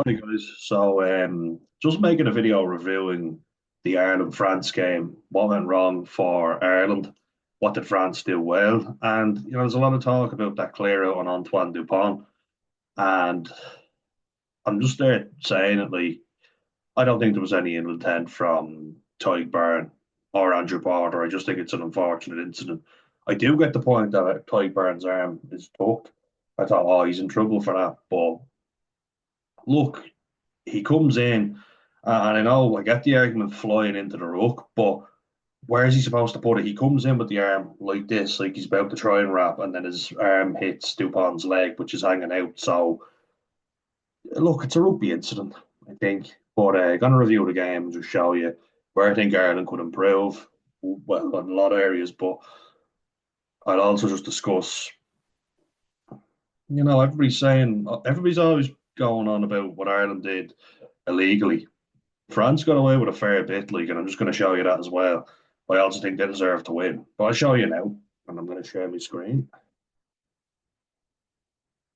Hi guys. Just making a video reviewing the Ireland France game. What went wrong for Ireland? What did France do well? And there's a lot of talk about that clear out on Antoine Dupont, and I'm just there saying it like I don't think there was any ill intent from Tyg Byrne or Andrew Porter. I just think it's an unfortunate incident. I do get the point that Tyg Byrne's arm is tucked. I thought, oh, he's in trouble for that, but look, he comes in, and I know I get the argument flying into the ruck, but where is he supposed to put it? He comes in with the arm like this, like he's about to try and wrap, and then his arm hits Dupont's leg, which is hanging out. So, look, it's a rugby incident, I think. But going to review the game and just show you where I think Ireland could improve, well, in a lot of areas, but I'll also just discuss, everybody's always going on about what Ireland did illegally. France got away with a fair bit, like, and I'm just going to show you that as well. I also think they deserve to win, but I'll show you now, and I'm going to share my screen.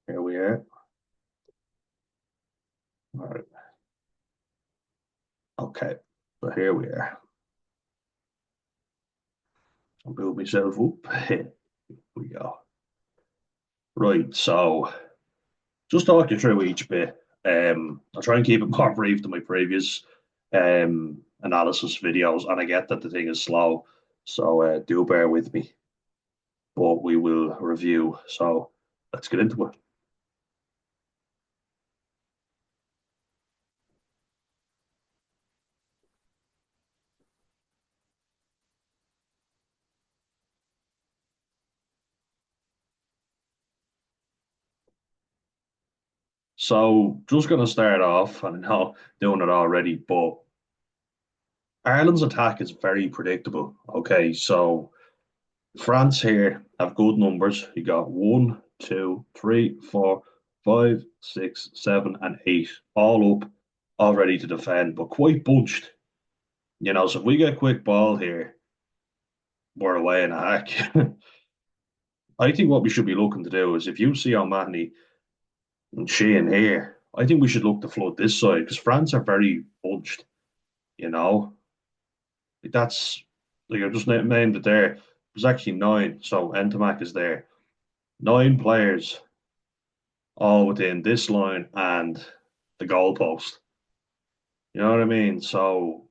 Here we are. All right. Okay. So here we are. I'll build myself up. Here we go. Right. So just talk you through each bit. I'll try and keep it more brief than my previous analysis videos, and I get that the thing is slow, so do bear with me. But we will review. So let's get into it. So just going to start off, and I know doing it already, but Ireland's attack is very predictable. Okay, so France here have good numbers. You got one, two, three, four, five, six, seven, and eight, all up, all ready to defend, but quite bunched. So if we get quick ball here, we're away in a hack. I think what we should be looking to do is if you see O'Mahony and Sheehan here, I think we should look to flood this side because France are very bunched. You know, that's like I just named it there. There's actually nine, so Entomac is there. Nine players all within this line and the goalpost. You know what I mean? So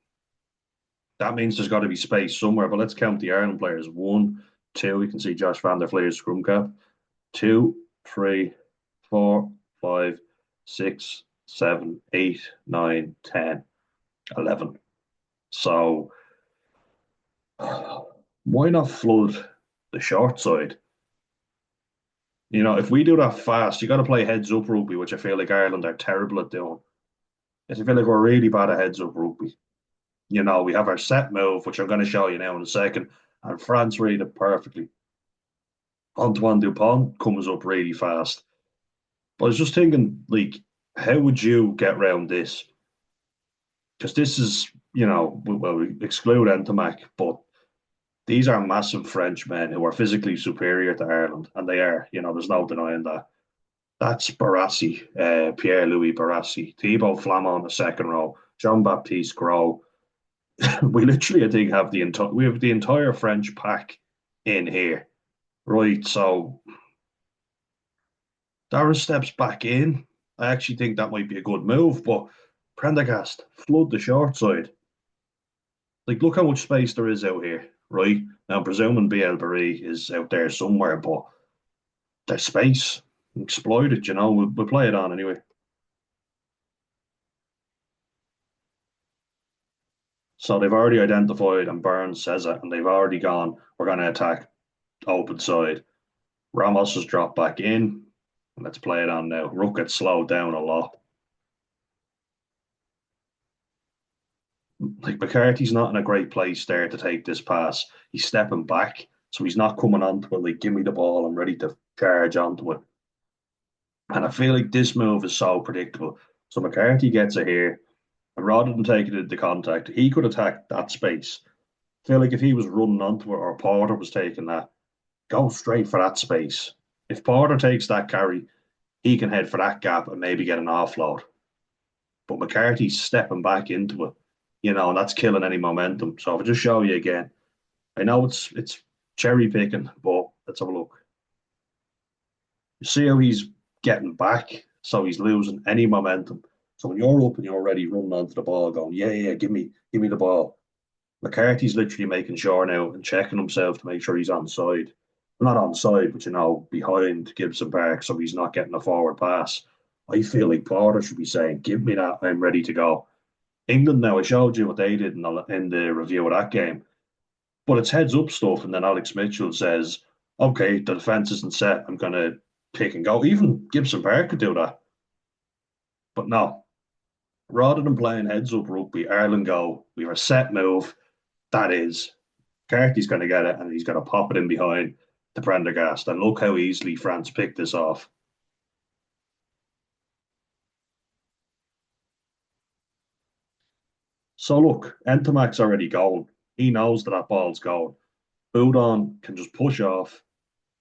that means there's got to be space somewhere. But let's count the Ireland players. One, two. You can see Josh Van der Fleer's scrum cap. Two, three, four, five, six, seven, eight, nine, 10, 11. So why not flood the short side? If we do that fast, you got to play heads up rugby, which I feel like Ireland are terrible at doing. I feel like we're really bad at heads up rugby. We have our set move, which I'm going to show you now in a second, and France read it perfectly. Antoine Dupont comes up really fast. But I was just thinking, like, how would you get around this? Because this is, well, we exclude Entomac, but these are massive French men who are physically superior to Ireland, and they are. There's no denying that. That's Barassi, Pierre-Louis Barassi, Thibaut Flamand in the second row, Jean-Baptiste Gros. We literally, I think, have the entire French pack in here, right? So Dara steps back in. I actually think that might be a good move, but Prendergast flood the short side. Like, look how much space there is out here, right? Now, I'm presuming BL Barry is out there somewhere, but there's space. Exploit it, we'll play it on anyway. So they've already identified, and Burns says it, and they've already gone, we're going to attack open side. Ramos has dropped back in. Let's play it on now. Rook gets slowed down a lot. Like McCarthy's not in a great place there to take this pass. He's stepping back, so he's not coming onto it like, give me the ball, I'm ready to charge onto it. And I feel like this move is so predictable. So McCarthy gets it here, and rather than taking it into contact, he could attack that space. I feel like if he was running onto it or Porter was taking that, go straight for that space. If Porter takes that carry, he can head for that gap and maybe get an offload. but McCarthy's stepping back into it, and that's killing any momentum. So if I just show you again, I know it's cherry picking, but let's have a look. You see how he's getting back, so he's losing any momentum. So when you're up and you're already running onto the ball, going, yeah, yeah, give me the ball. McCarthy's literally making sure now and checking himself to make sure he's on side. Not on side, but behind Gibson Park, so he's not getting a forward pass. I feel like Porter should be saying, "Give me that, I'm ready to go." England now, I showed you what they did in the review of that game, but it's heads up stuff, and then Alex Mitchell says, "Okay, the defense isn't set. I'm gonna pick and go." Even Gibson Park could do that, but no. Rather than playing heads up rugby, Ireland go, "We have a set move. That is, Carthy's going to get it, and he's going to pop it in behind the Prendergast." And look how easily France picked this off. So look, Entomac's already going. He knows that ball's going. Boudon can just push off.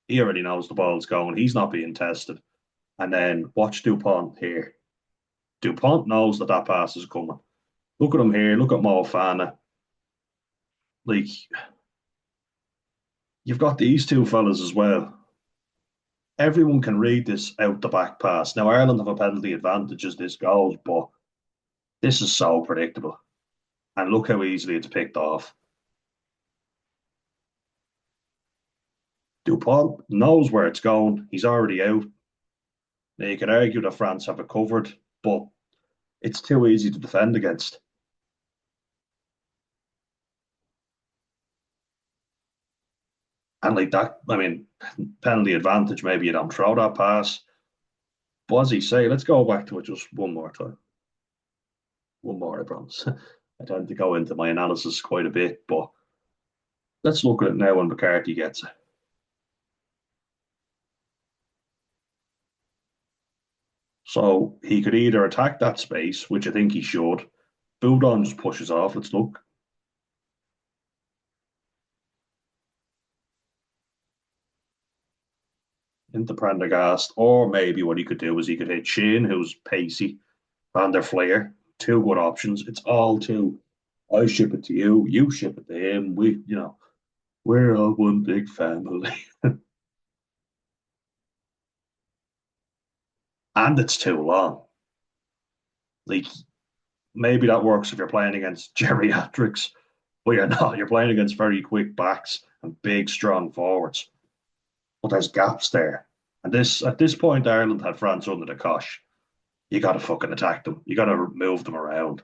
He already knows the ball's going. He's not being tested. And then watch Dupont here. Dupont knows that pass is coming. Look at him here. Look at Mo Fana. Like, you've got these two fellas as well. Everyone can read this out the back pass. Now, Ireland have a penalty advantage as this goes, but this is so predictable. And look how easily it's picked off. Dupont knows where it's going. He's already out. Now, you could argue that France have it covered, but it's too easy to defend against. And like that, I mean, penalty advantage, maybe you don't throw that pass. But as he say, let's go back to it just one more time. One more, I promise. I tend to go into my analysis quite a bit, but let's look at it now when McCarthy gets it. So he could either attack that space, which I think he should. Boudon just pushes off. Let's look into Prendergast, or maybe what he could do is he could hit Shane, who's pacey, Van der Flair. Two good options. It's all two. I ship it to you. You ship it to him. We're all one big family, and it's too long. Like maybe that works if you're playing against geriatrics, but you're not. You're playing against very quick backs and big, strong forwards. But there's gaps there. And this at this point, Ireland had France under the cosh. You got to fucking attack them. You got to move them around.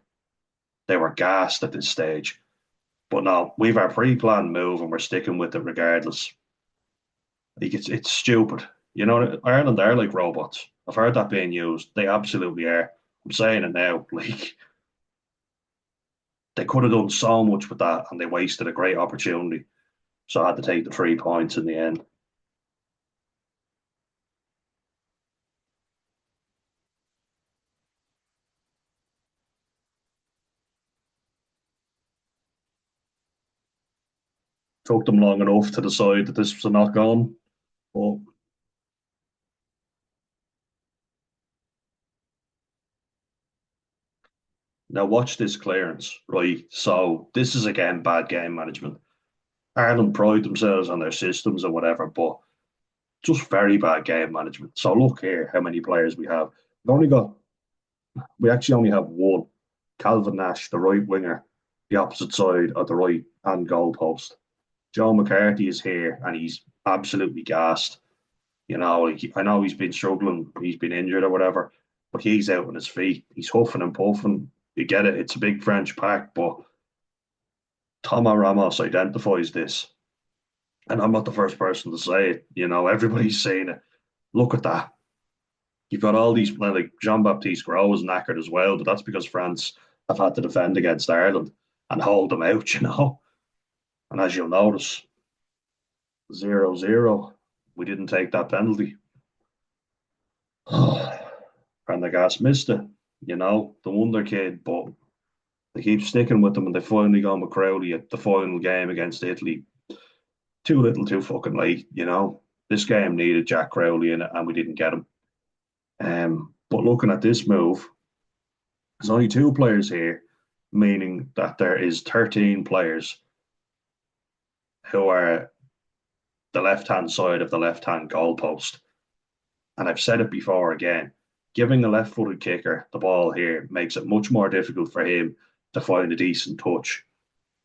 They were gassed at this stage. But no, we've our pre-planned move and we're sticking with it regardless. Like it's stupid. Ireland are like robots. I've heard that being used. They absolutely are. I'm saying it now. Like they could have done so much with that and they wasted a great opportunity. So I had to take the 3 points in the end. Took them long enough to decide that this was a knock on. But now watch this clearance, right? So this is again bad game management. Ireland pride themselves on their systems and whatever, but just very bad game management. So look here, how many players we have. We actually only have one, Calvin Nash, the right winger, the opposite side of the right hand goal post. Joe McCarthy is here and he's absolutely gassed. Like, I know he's been struggling, he's been injured or whatever, but he's out on his feet. He's huffing and puffing. You get it. It's a big French pack, but Thomas Ramos identifies this. And I'm not the first person to say it. Everybody's saying it. Look at that. You've got all these, like Jean Baptiste Gros is knackered as well, but that's because France have had to defend against Ireland and hold them out. And as you'll notice, 0-0. We didn't take that penalty. Prendergast missed it, the wonder kid, but they keep sticking with them and they finally gone with Crowley at the final game against Italy. Too little, too fucking late. This game needed Jack Crowley in it and we didn't get him. But looking at this move, There's only two players here, meaning that there is 13 players who are the left-hand side of the left-hand goalpost. And I've said it before again, giving a left-footed kicker the ball here makes it much more difficult for him to find a decent touch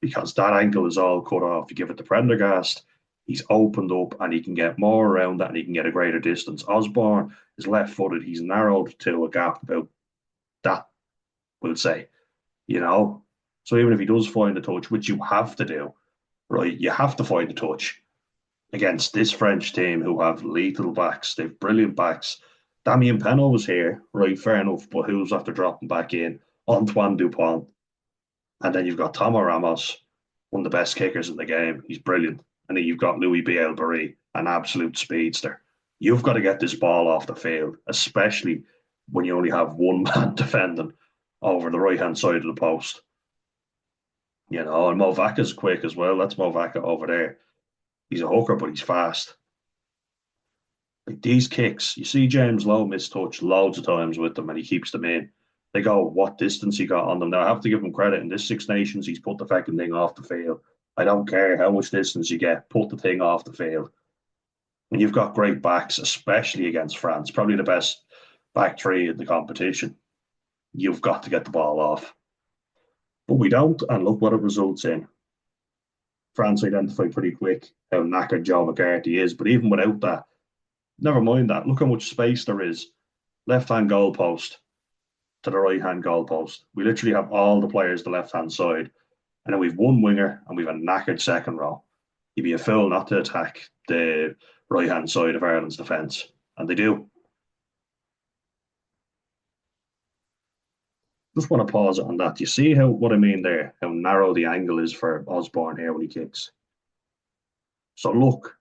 because that ankle is all cut off. You give it to Prendergast, he's opened up and he can get more around that and he can get a greater distance. Osborne is left-footed. He's narrowed to a gap about that, we'll say, you know. So even if he does find a touch, which you have to do, right, you have to find a touch against this French team who have lethal backs. They've brilliant backs. Damien Penaud was here, right, fair enough, but who's after dropping back in? Antoine Dupont. And then you've got Tomo Ramos, one of the best kickers in the game. He's brilliant. And then you've got Louis Bielbarré, an absolute speedster. You've got to get this ball off the field, especially when you only have one man defending over the right hand side of the post. You know, and Movaka's quick as well. That's Movaka over there. He's a hooker, but he's fast. Like these kicks, you see James Lowe miss touch loads of times with them, and he keeps them in. They go what distance he got on them. Now I have to give him credit. In this Six Nations, he's put the fucking thing off the field. I don't care how much distance you get, put the thing off the field. And you've got great backs, especially against France, probably the best back three in the competition. You've got to get the ball off. But we don't, and look what it results in. France identified pretty quick how knackered Joe McCarthy is. But even without that, never mind that. Look how much space there is. Left hand goalpost to the right hand goalpost. We literally have all the players the left hand side. And then we've one winger and we've a knackered second row. You'd be a fool not to attack the right hand side of Ireland's defence. And they do. Just want to pause on that. You see how what I mean there? How narrow the angle is for Osborne here when he kicks. So look,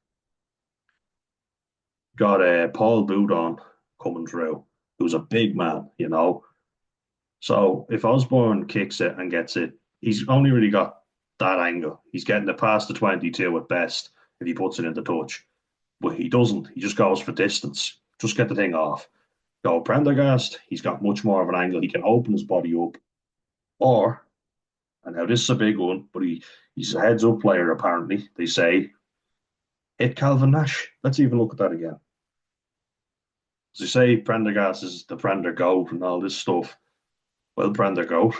got Paul Boudon coming through, who's a big man, you know. So if Osborne kicks it and gets it, he's only really got that angle. He's getting it past the 22 at best if he puts it in the touch. But he doesn't. He just goes for distance. Just get the thing off. Go Prendergast, he's got much more of an angle. He can open his body up. Or, and now this is a big one, but he's a heads up player apparently, they say. Hit Calvin Nash. Let's even look at that again. As they say, Prendergast is the Prender goat and all this stuff. Well, Prender goat.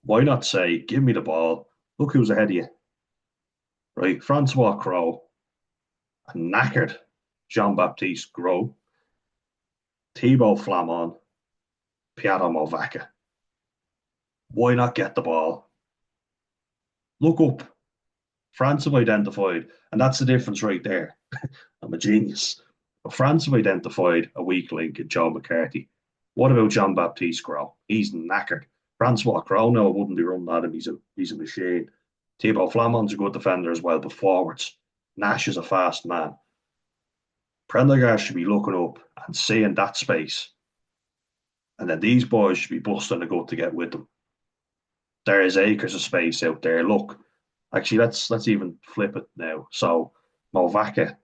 Why not say, give me the ball? Look who's ahead of you. Right? Francois Crowe, a knackered Jean Baptiste Gros, Thibaut Flamand, Piero Movaka. Why not get the ball? Look up. France have identified, and that's the difference right there. I'm a genius. But France have identified a weak link in Joe McCarthy. What about Jean Baptiste Gros? He's knackered. Francois Crowe now wouldn't be running at him. He's a machine. Thibaut Flamand's a good defender as well, but forwards. Nash is a fast man. Prendergast should be looking up and seeing that space. And then these boys should be busting a gut to get with them. There is acres of space out there. Look, actually, let's even flip it now. So Movaka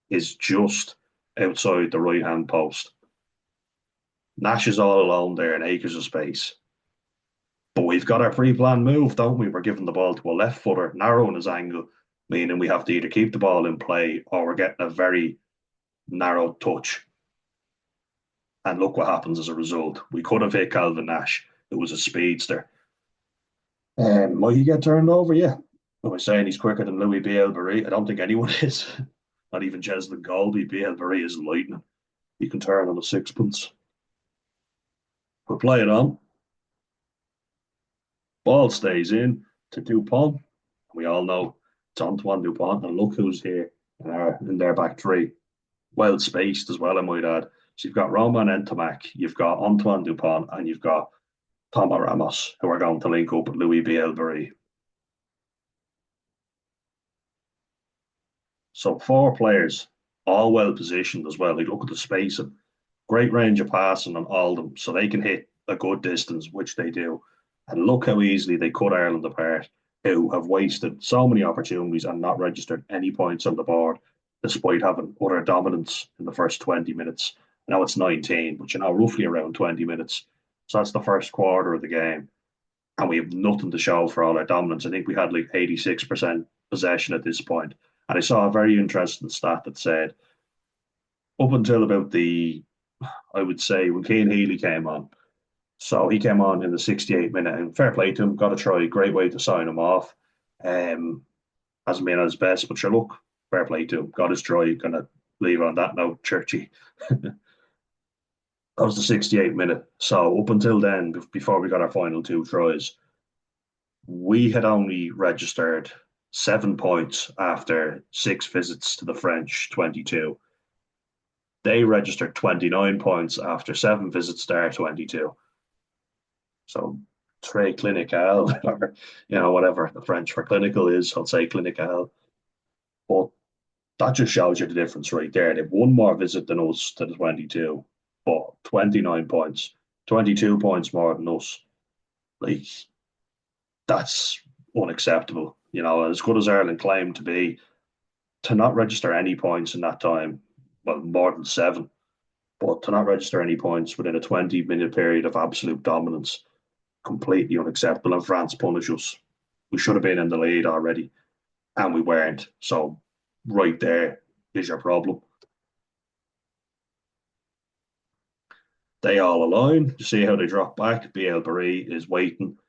is just outside the right hand post. Nash is all alone there in acres of space. But we've got our pre-planned move, don't we? We're giving the ball to a left footer, narrowing his angle, meaning we have to either keep the ball in play or we're getting a very narrow touch. And look what happens as a result. We could have hit Calvin Nash, who was a speedster. Might he get turned over? Yeah. Am I saying he's quicker than Louis Bielbarré? I don't think anyone is. Not even Cheslin Golby. Bielbarré is lightning. He can turn on a sixpence. We're playing on. Ball stays in to Dupont. We all know it's Antoine Dupont. And look who's here in their back three. Well spaced as well, I might add. So you've got Roman Ntamack, you've got Antoine Dupont, and you've got Tomo Ramos, who are going to link up with Louis Bielbarré. So four players, all well positioned as well. They look at the space and great range of passing on all of them, so they can hit a good distance, which they do. And look how easily they cut Ireland apart, who have wasted so many opportunities and not registered any points on the board, despite having utter dominance in the first 20 minutes. Now it's 19, but roughly around 20 minutes. So that's the first quarter of the game. And we have nothing to show for all our dominance. I think we had like 86% possession at this point. And I saw a very interesting stat that said up until about I would say, when Keane Healy came on. So he came on in the 68 minute, and fair play to him. Got to try, great way to sign him off. Um, hasn't been at his best, but sure, look, fair play to him. Got his try. Gonna leave on that note, Churchy. That was the 68 minute. So up until then, before we got our final two tries, we had only registered 7 points after six visits to the French 22. They registered 29 points after seven visits to our 22. So très clinical, or whatever the French for clinical is, I'll say clinical. But that just shows you the difference right there. They've one more visit than us to the 22, but 29 points, 22 points more than us. Like, that's unacceptable. As good as Ireland claimed to be, to not register any points in that time, well, more than seven, but to not register any points within a 20-minute period of absolute dominance, completely unacceptable. And France punished us. We should have been in the lead already, and we weren't. So, right there is your problem. They all align. You see how they drop back. BL Barry is waiting.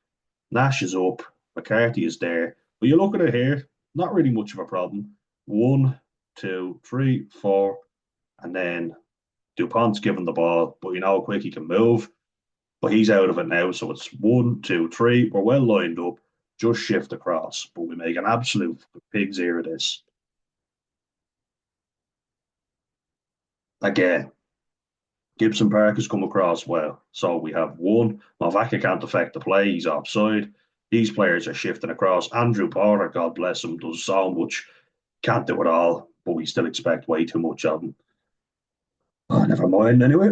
Nash is up. McCarthy is there. But you look at it here, not really much of a problem. One, two, three, four, and then Dupont's given the ball, but you know how quick he can move. But he's out of it now, so it's one, two, three. We're well lined up. Just shift across, but we make an absolute pig's ear of this. Again, Gibson Park has come across well. So we have one. Malvaka can't affect the play. He's offside. These players are shifting across. Andrew Porter, God bless him, does so much. Can't do it all, but we still expect way too much of him. Oh, never mind anyway.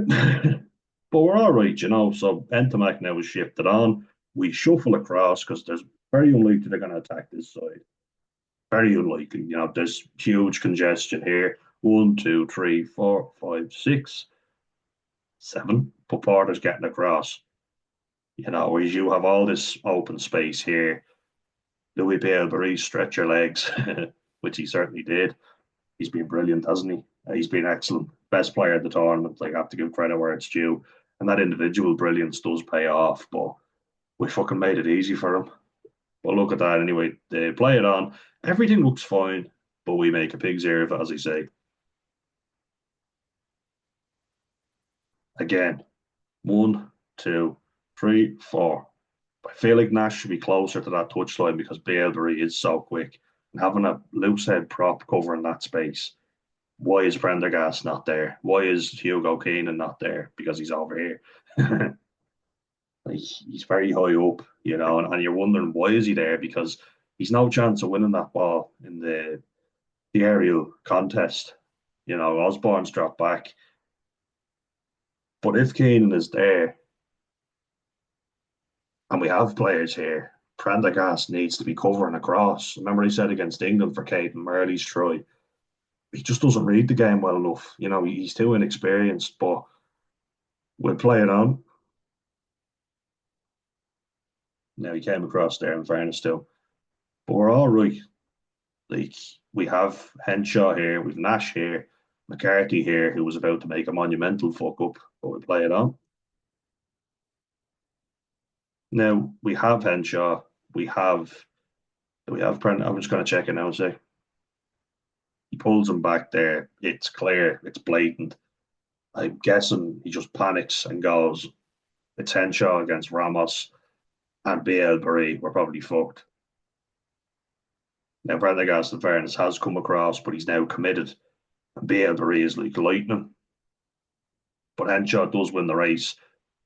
But we're all right. So Entamak now is shifted on. We shuffle across because there's very unlikely they're going to attack this side. Very unlikely. There's huge congestion here. One, two, three, four, five, six, seven. But Porter's getting across. Whereas you have all this open space here. Louis Barry stretch your legs, which he certainly did. He's been brilliant, hasn't he? He's been excellent. Best player of the tournament. Like, I have to give credit where it's due. And that individual brilliance does pay off, but we fucking made it easy for him. But look at that anyway. They play it on. Everything looks fine, but we make a pig's ear of it, as I say. Again, one, two, three, four. I feel like Nash should be closer to that touchline because Balebury is so quick. And having a loose head prop covering that space. Why is Prendergast not there? Why is Hugo Keenan not there? Because he's over here. Like, he's very high up, and you're wondering why is he there? Because he's no chance of winning that ball in the aerial contest. Osborne's dropped back. But if Keenan is there, and we have players here, Prendergast needs to be covering across. Remember he said against England for Kate and Marley's try. He just doesn't read the game well enough. He's too inexperienced, but we'll play it on. Now he came across there in fairness still. But we're all right. Like, we have Henshaw here, we've Nash here, McCarthy here, who was about to make a monumental fuck up, but we play it on. Now we have Henshaw, we have Brent. I'm just going to check it now and say he pulls him back there. It's clear, it's blatant. I'm guessing he just panics and goes, it's Henshaw against Ramos and BL Barry. We're probably fucked. Now Prendergast, in fairness, has come across, but he's now committed. And BL Barry is like lightning. But Henshaw does win the race,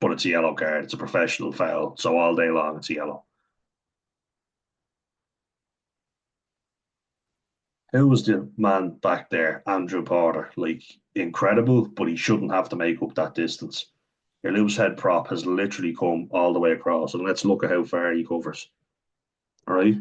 but it's a yellow card. It's a professional foul. So all day long, it's a yellow. Who was the man back there? Andrew Porter. Like, incredible, but he shouldn't have to make up that distance. Your loose head prop has literally come all the way across, and let's look at how far he covers. All right.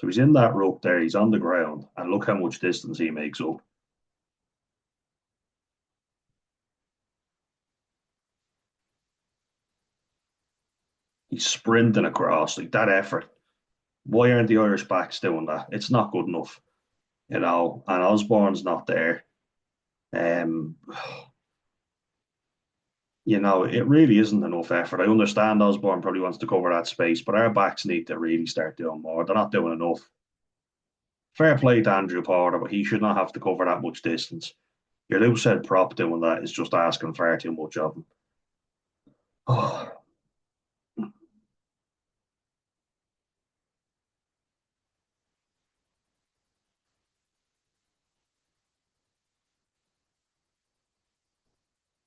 So he's in that ruck there, he's on the ground, and look how much distance he makes up. He's sprinting across, like that effort. Why aren't the Irish backs doing that? It's not good enough, and Osborne's not there. Um, it really isn't enough effort. I understand Osborne probably wants to cover that space, but our backs need to really start doing more. They're not doing enough. Fair play to Andrew Porter, but he should not have to cover that much distance. Your loose head prop doing that is just asking far too much of him. Oh,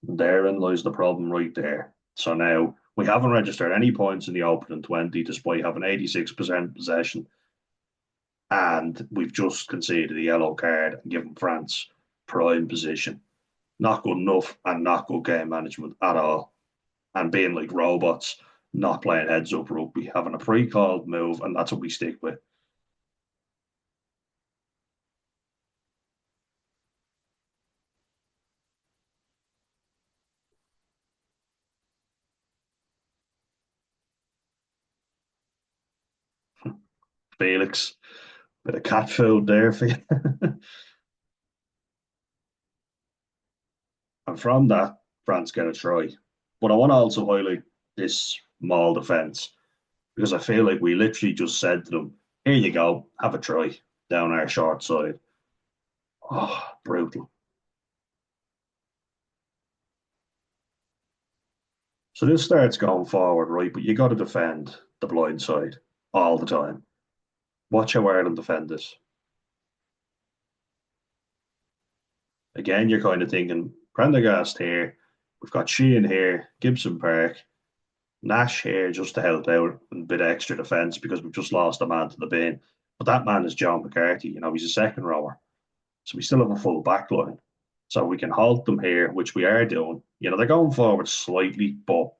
therein lies the problem right there. So now we haven't registered any points in the opening 20 despite having 86% possession, and we've just conceded a yellow card and given France prime position. Not good enough and not good game management at all. And being like robots, not playing heads up rugby, having a pre called move, and that's what we stick with. Felix, bit of cat food there for you. And from that, France get a try. But I want to also highlight this Maul defence because I feel like we literally just said to them, here you go, have a try down our short side. Oh, brutal. So this starts going forward, right? But you got to defend the blind side all the time. Watch how Ireland defend this. Again, you're kind of thinking Prendergast here. We've got Sheehan here, Gibson Park, Nash here just to help out and a bit of extra defence because we've just lost a man to the bin. But that man is John McCarthy. He's a second rower. So we still have a full back line. So we can halt them here, which we are doing. They're going forward slightly, but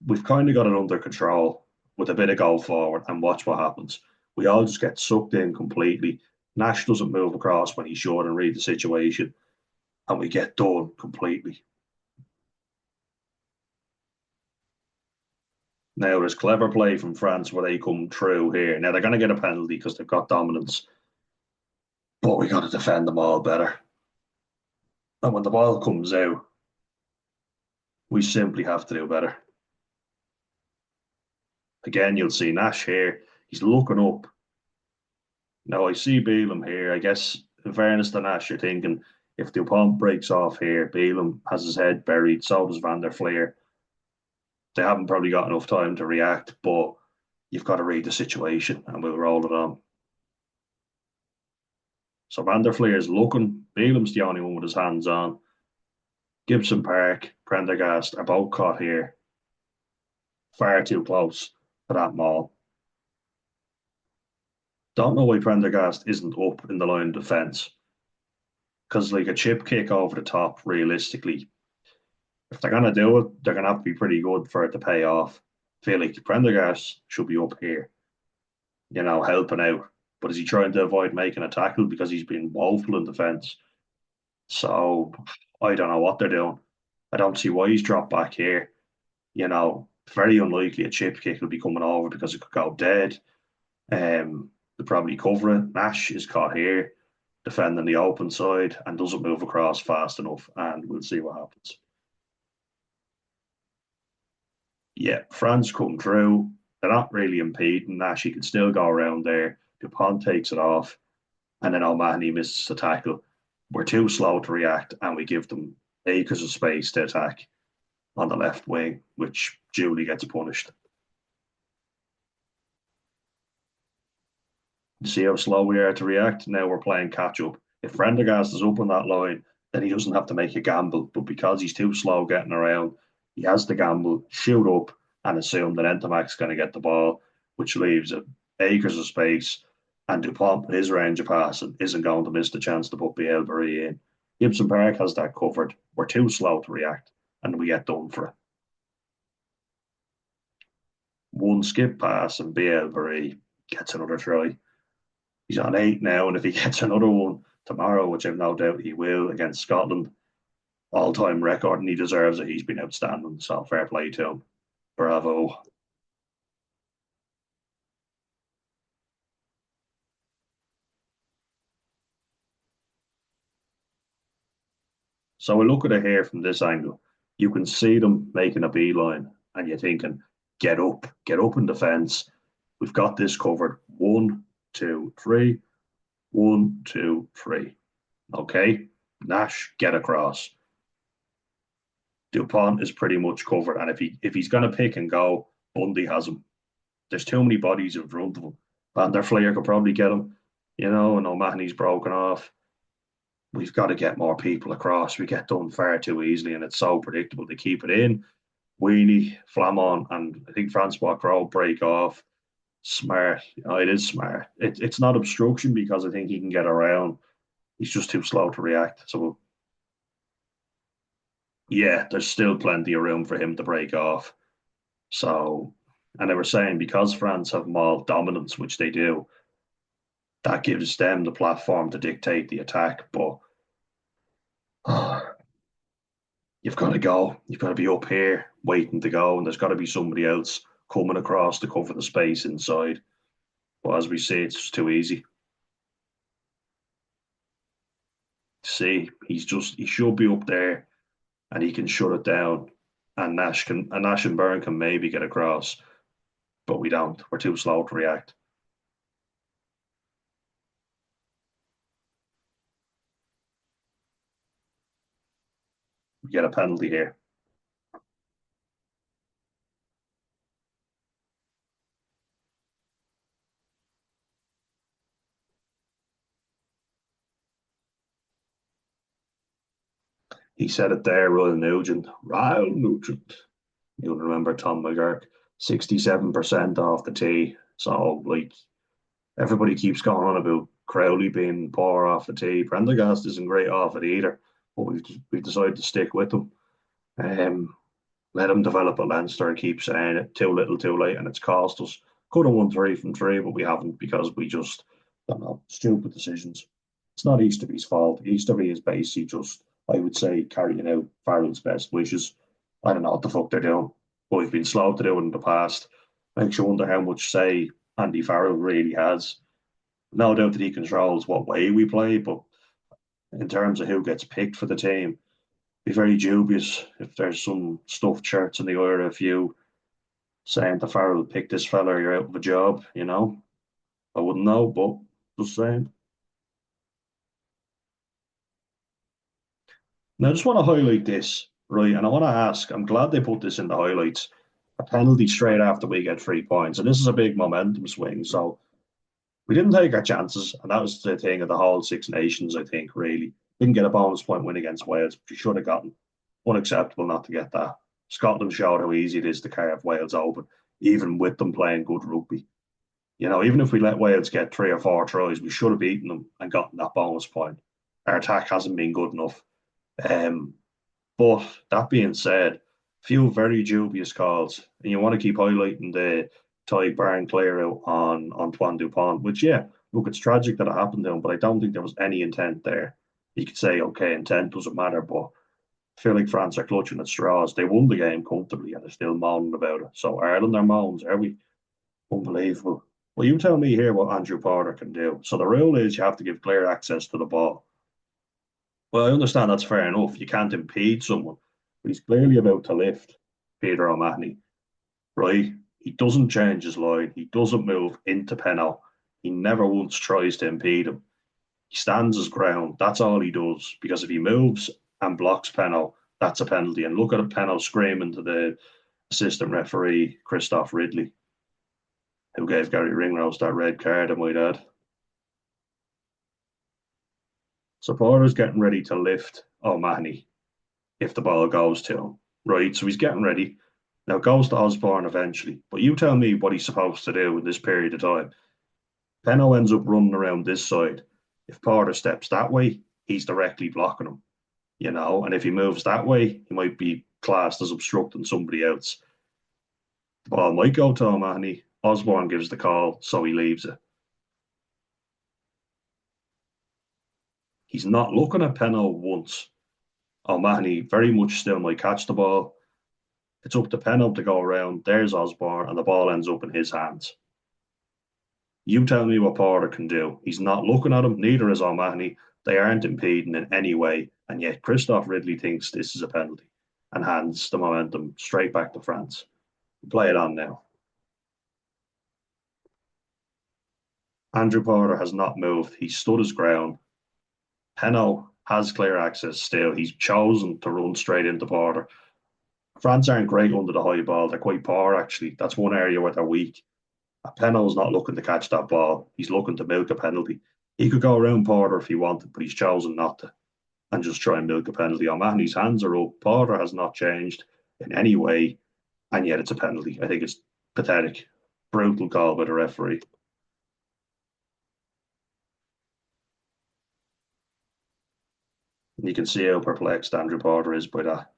we've kind of got it under control with a bit of go forward and watch what happens. We all just get sucked in completely. Nash doesn't move across when he should and read the situation, and we get done completely. Now there's clever play from France where they come through here. Now they're going to get a penalty because they've got dominance, but we got to defend them all better. And when the ball comes out, we simply have to do better. Again, you'll see Nash here. He's looking up. Now I see Bielam here. I guess in fairness to Nash, you're thinking if Dupont breaks off here, Bielam has his head buried. So does Van der Fleer. They haven't probably got enough time to react, but you've got to read the situation and we'll roll it on. So Van der Fleer is looking. Bielam's the only one with his hands on. Gibson Park, Prendergast are both caught here. Far too close to that maul. Don't know why Prendergast isn't up in the line of defence. Because like a chip kick over the top, realistically, if they're gonna do it, they're gonna have to be pretty good for it to pay off. I feel like Prendergast should be up here, helping out. But is he trying to avoid making a tackle because he's been woeful in defence? So I don't know what they're doing. I don't see why he's dropped back here. Very unlikely a chip kick will be coming over because it could go dead. They probably cover it. Nash is caught here, defending the open side and doesn't move across fast enough, and we'll see what happens. Yeah, France come through. They're not really impeding Nash. He can still go around there. Dupont takes it off, and then O'Mahony misses the tackle. We're too slow to react, and we give them acres of space to attack on the left wing, which Julie gets punished. You see how slow we are to react? Now we're playing catch up. If Prendergast is up on that line, then he doesn't have to make a gamble. But because he's too slow getting around, he has to gamble, shoot up, and assume that Entomac's going to get the ball, which leaves acres of space. And Dupont, with his range of passing, isn't going to miss the chance to put Bielbury in. Gibson Park has that covered. We're too slow to react, and we get done for it. One skip pass and Bielbury gets another try. He's on 8 now, and if he gets another one tomorrow, which I've no doubt he will against Scotland, all-time record, and he deserves it. He's been outstanding. So fair play to him. Bravo. So we look at it here from this angle. You can see them making a beeline, and you're thinking, get up in defence. We've got this covered. One, two, three. One, two, three. Okay. Nash, get across. Dupont is pretty much covered, and if he's going to pick and go, Bundy has him. There's too many bodies in front of him. Van der Fleer could probably get him, and O'Mahony's broken off. We've got to get more people across. We get done far too easily, and it's so predictable to keep it in. Weenie, Flamon, and I think Francois Crowe break off. Smart. It is smart. It's not obstruction because I think he can get around. He's just too slow to react. So, yeah, there's still plenty of room for him to break off. So, and they were saying because France have mall dominance, which they do, that gives them the platform to dictate the attack. But you've got to go. You've got to be up here waiting to go, and there's got to be somebody else coming across to cover the space inside. But as we see, it's just too easy. See, he should be up there, and he can shut it down. And Nash and Byrne can maybe get across, but we don't. We're too slow to react. We get a penalty here. He said it there, Royal Nugent. Royal Nugent. You'll remember Tom McGurk, 67% off the tee. So, like, everybody keeps going on about Crowley being poor off the tee. Prendergast isn't great off it either, but we've decided to stick with him. Um, Let him develop at Leinster. Keep saying it. Too little, too late, and it's cost us. Could have won 3 from 3, but we haven't because we just don't know, stupid decisions. It's not Easterby's fault. Easterby is basically just, I would say, carrying out Farrell's best wishes. I don't know what the fuck they're doing, but we've been slow to do it in the past. Makes you wonder how much say Andy Farrell really has. No doubt that he controls what way we play, but in terms of who gets picked for the team, be very dubious if there's some stuffed shirts in the air of you saying to Farrell, pick this fella, you're out of a job. I wouldn't know, but just saying. Now, I just want to highlight this, right? And I want to ask, I'm glad they put this in the highlights. A penalty straight after we get 3 points. And this is a big momentum swing. So we didn't take our chances. And that was the thing of the whole Six Nations, I think, really. Didn't get a bonus point win against Wales, which we should have gotten. Unacceptable not to get that. Scotland showed how easy it is to carve Wales open, even with them playing good rugby. Even if we let Wales get 3 or 4 tries, we should have beaten them and gotten that bonus point. Our attack hasn't been good enough. Um, but that being said, few very dubious calls, and you want to keep highlighting the Ty Barn clear out on Antoine Dupont, which, yeah, look, it's tragic that it happened to him, but I don't think there was any intent there. You could say, okay, intent doesn't matter, but I feel like France are clutching at straws. They won the game comfortably and they're still moaning about it. So Ireland are moans, are we? Unbelievable. Well, you tell me here what Andrew Porter can do. So the rule is you have to give clear access to the ball. Well, I understand that's fair enough. You can't impede someone, but he's clearly about to lift Peter O'Mahony, right? He doesn't change his line. He doesn't move into Penno. He never once tries to impede him. He stands his ground. That's all he does. Because if he moves and blocks Penno, that's a penalty. And look at Penno screaming to the assistant referee, Christoph Ridley, who gave Gary Ringrose that red card, I might add. Supporters getting ready to lift O'Mahony if the ball goes to him, right? So he's getting ready. Now it goes to Osborne eventually. But you tell me what he's supposed to do in this period of time. Penno ends up running around this side. If Porter steps that way, he's directly blocking him. And if he moves that way, he might be classed as obstructing somebody else. The ball might go to O'Mahony. Osborne gives the call, so he leaves it. He's not looking at Peno once. O'Mahony very much still might catch the ball. It's up to Peno to go around. There's Osborne, and the ball ends up in his hands. You tell me what Porter can do. He's not looking at him, neither is O'Mahony. They aren't impeding in any way, and yet Christoph Ridley thinks this is a penalty and hands the momentum straight back to France. Play it on now. Andrew Porter has not moved. He stood his ground. Peno has clear access still. He's chosen to run straight into Porter. France aren't great under the high ball. They're quite poor, actually. That's one area where they're weak. Peno's not looking to catch that ball. He's looking to milk a penalty. He could go around Porter if he wanted, but he's chosen not to and just try and milk a penalty. O'Mahony's hands are up. Porter has not changed in any way, and yet it's a penalty. I think it's pathetic. Brutal call by the referee. And you can see how perplexed Andrew Porter is by that.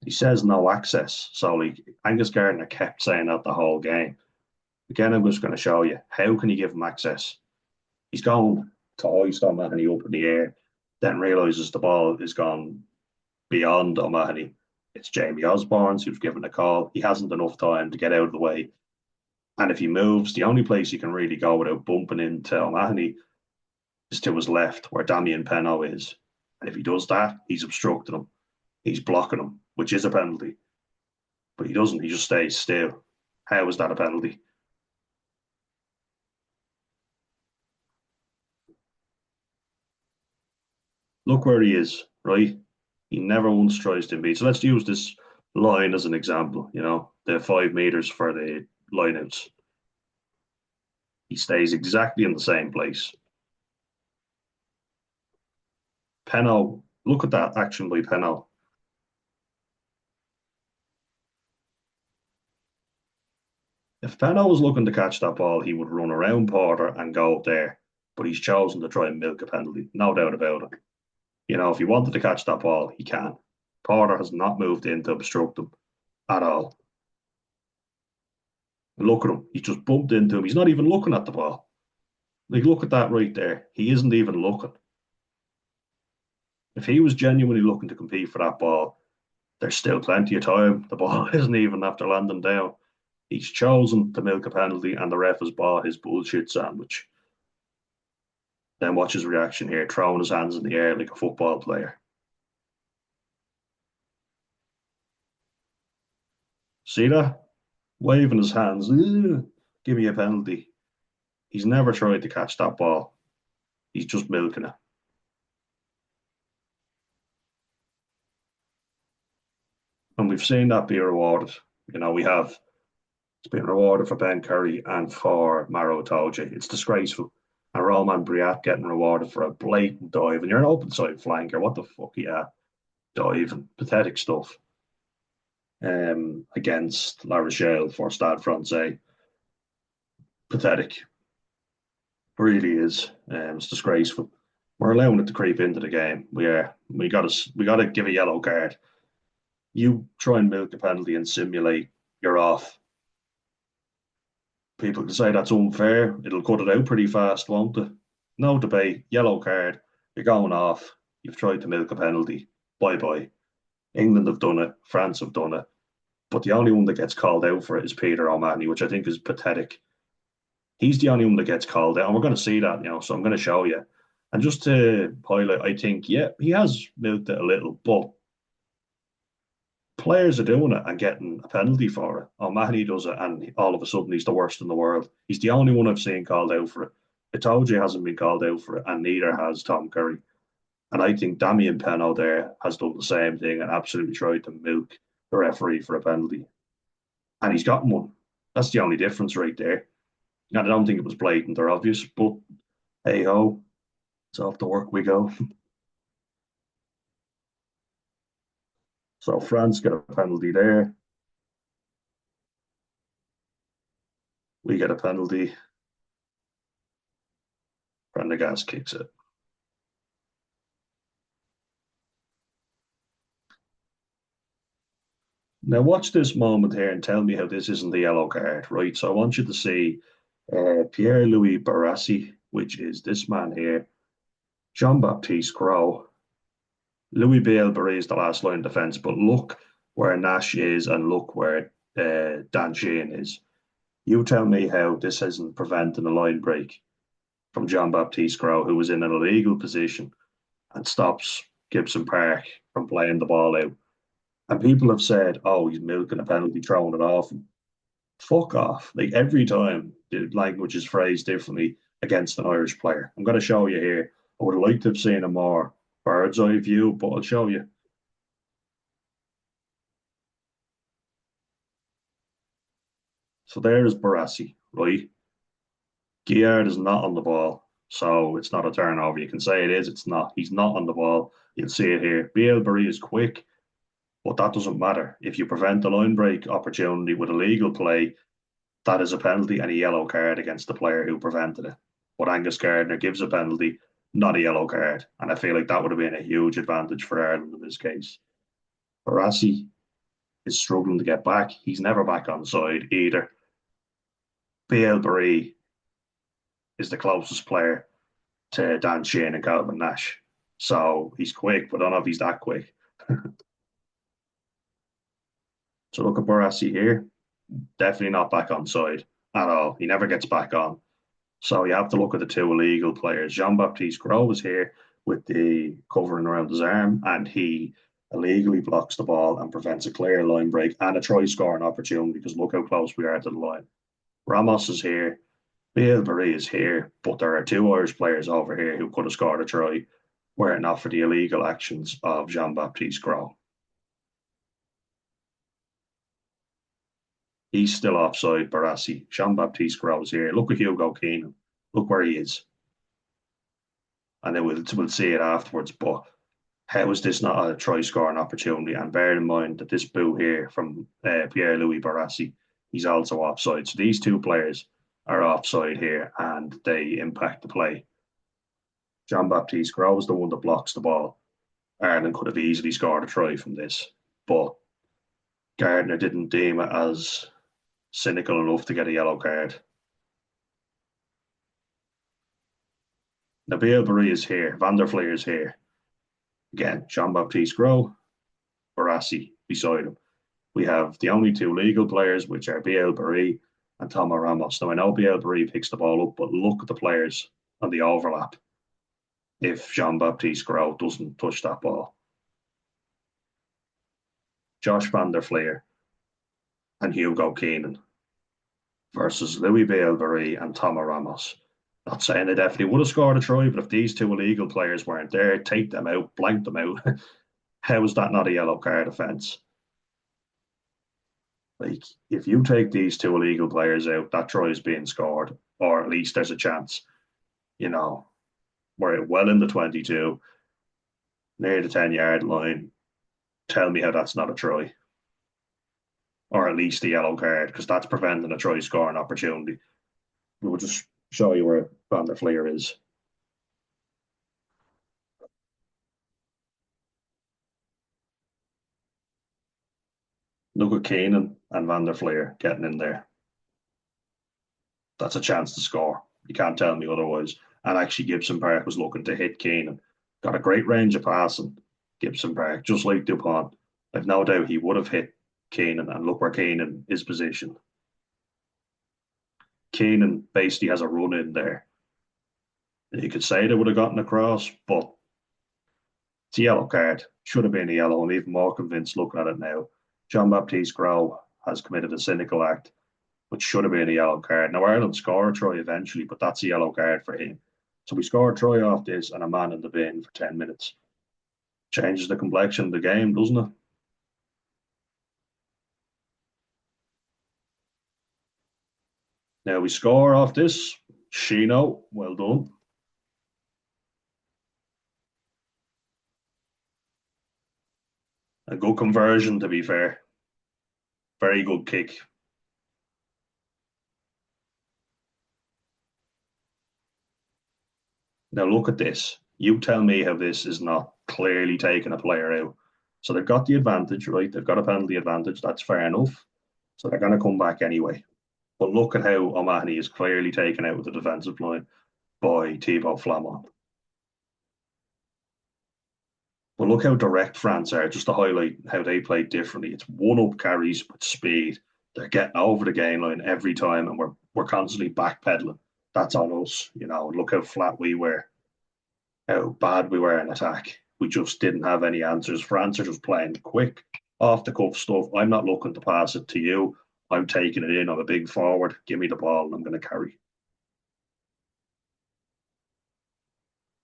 He says no access. So like Angus Gardner kept saying that the whole game. Again, I'm just going to show you how can you give him access. He's going to hoist O'Mahony up in the air, then realizes the ball is gone beyond O'Mahony. It's Jamie Osborne who's given a call. He hasn't enough time to get out of the way. And if he moves, the only place he can really go without bumping into O'Mahony is to his left, where Damien Penaud is. And if he does that, he's obstructing him. He's blocking him, which is a penalty. But he doesn't. He just stays still. How is that a penalty? Look where he is, right? He never once tries to beat. So let's use this line as an example, the 5 meters for the lineouts. He stays exactly in the same place. Penaud, look at that action by Penaud. If Penaud was looking to catch that ball, he would run around Porter and go up there. But he's chosen to try and milk a penalty, no doubt about it. If he wanted to catch that ball, he can. Porter has not moved in to obstruct him at all. Look at him. He just bumped into him. He's not even looking at the ball. Like, look at that right there. He isn't even looking. If he was genuinely looking to compete for that ball, there's still plenty of time. The ball isn't even after landing down. He's chosen to milk a penalty, and the ref has bought his bullshit sandwich. Then watch his reaction here, throwing his hands in the air like a football player. See that? Waving his hands. Give me a penalty. He's never tried to catch that ball. He's just milking it. And we've seen that be rewarded. We have. It's been rewarded for Ben Curry and for Maro Itoje. It's disgraceful. And Roman Briat getting rewarded for a blatant dive. And you're an open side flanker. What the fuck are you at? Diving. Pathetic stuff. Against La Rochelle for Stade Francais. Pathetic. Really is. It's disgraceful. We're allowing it to creep into the game. We are. We got to give a yellow card. You try and milk a penalty and simulate you're off. People can say that's unfair. It'll cut it out pretty fast, won't it? No debate. Yellow card. You're going off. You've tried to milk a penalty. Bye bye. England have done it. France have done it. But the only one that gets called out for it is Peter O'Mahony, which I think is pathetic. He's the only one that gets called out, and we're going to see that, so I'm going to show you. And just to highlight, I think, yeah, he has milked it a little, but players are doing it and getting a penalty for it. O'Mahony does it, and all of a sudden he's the worst in the world. He's the only one I've seen called out for it. Itoje hasn't been called out for it, and neither has Tom Curry. And I think Damien Penaud there has done the same thing and absolutely tried to milk the referee for a penalty. And he's gotten one. That's the only difference right there. And I don't think it was blatant or obvious, but hey ho, it's off to work we go. So France get a penalty there. We get a penalty. Prendergast kicks it. Now watch this moment here and tell me how this isn't the yellow card, right? So I want you to see Pierre-Louis Barassi, which is this man here, Jean-Baptiste Gros, Louis Bielbarré is the last line of defence, but look where Nash is and look where Dan Sheehan is. You tell me how this isn't preventing a line break from Jean-Baptiste Gros, who was in an illegal position and stops Gibson Park from playing the ball out. And people have said, oh, he's milking a penalty, throwing it off. Fuck off. Like every time the language is phrased differently against an Irish player. I'm going to show you here. I would have liked to have seen a more bird's eye view, but I'll show you. So there's Barassi, right? Giard is not on the ball, so it's not a turnover. You can say it is, it's not. He's not on the ball. You'll see it here. Bielbarré is quick, but that doesn't matter. If you prevent the line break opportunity with illegal play, that is a penalty and a yellow card against the player who prevented it. But Angus Gardner gives a penalty, not a yellow card. And I feel like that would have been a huge advantage for Ireland in this case. Barassi is struggling to get back. He's never back on side either. Bielbarré is the closest player to Dan Sheehan and Calvin Nash. So he's quick, but I don't know if he's that quick. So look at Barassi here. Definitely not back on side at all. He never gets back on. So you have to look at the two illegal players. Jean-Baptiste Gros was here with the covering around his arm, and he illegally blocks the ball and prevents a clear line break and a try scoring opportunity because look how close we are to the line. Ramos is here. Bielbarré is here, but there are two Irish players over here who could have scored a try were it not for the illegal actions of Jean-Baptiste Gros. He's still offside, Barassi. Jean-Baptiste Gros is here. Look at Hugo Keenan. Look where he is. And then we'll see it afterwards. But how is this not a try scoring opportunity? And bear in mind that this boo here from Pierre Louis Barassi, he's also offside. So these two players are offside here and they impact the play. Jean Baptiste Gros is the one that blocks the ball. Ireland could have easily scored a try from this, but Gardner didn't deem it as cynical enough to get a yellow card. Nabil Barry is here. Van der Fleer is here. Again, Jean Baptiste Gros, Barassi beside him. We have the only two legal players, which are BL Barry and Tomo Ramos. Now, I know BL Barry picks the ball up, but look at the players on the overlap if Jean Baptiste Gros doesn't touch that ball. Josh Van der Fleer and Hugo Keenan versus Louis Barry and Tomo Ramos. Not saying they definitely would have scored a try, but if these two illegal players weren't there, take them out, blank them out. How is that not a yellow card offence? Like, if you take these two illegal players out, that try is being scored, or at least there's a chance. You know, we're well in the 22, near the 10-yard line. Tell me how that's not a try, or at least a yellow card, because that's preventing a try scoring opportunity. We'll just show you where Van der Fleer is. Look at Keenan and Van der Fleer getting in there. That's a chance to score. You can't tell me otherwise. And actually, Gibson Park was looking to hit Keenan. Got a great range of passing, Gibson Park, just like Dupont. I've no doubt he would have hit Keenan, and look where Keenan is positioned. Keenan basically has a run in there. You could say they would have gotten across, but it's a yellow card. Should have been a yellow. I'm even more convinced looking at it now. Jean Baptiste Gros has committed a cynical act, which should have been a yellow card. Now, Ireland score a try eventually, but that's a yellow card for him. So we score a try off this and a man in the bin for 10 minutes. Changes the complexion of the game, doesn't it? Now we score off this. Shino, well done. A good conversion, to be fair. Very good kick. Now look at this. You tell me how this is not clearly taking a player out. So they've got the advantage, right? They've got a penalty advantage. That's fair enough. So they're going to come back anyway. But look at how O'Mahony is clearly taken out of the defensive line by Thibaut Flamand. But look how direct France are, just to highlight how they play differently. It's one up carries with speed. They're getting over the gain line every time, and we're constantly backpedaling. That's on us, you know. Look how flat we were, how bad we were in attack. We just didn't have any answers. France are just playing quick, off the cuff stuff. I'm not looking to pass it to you. I'm taking it in. I'm a big forward. Give me the ball, and I'm going to carry.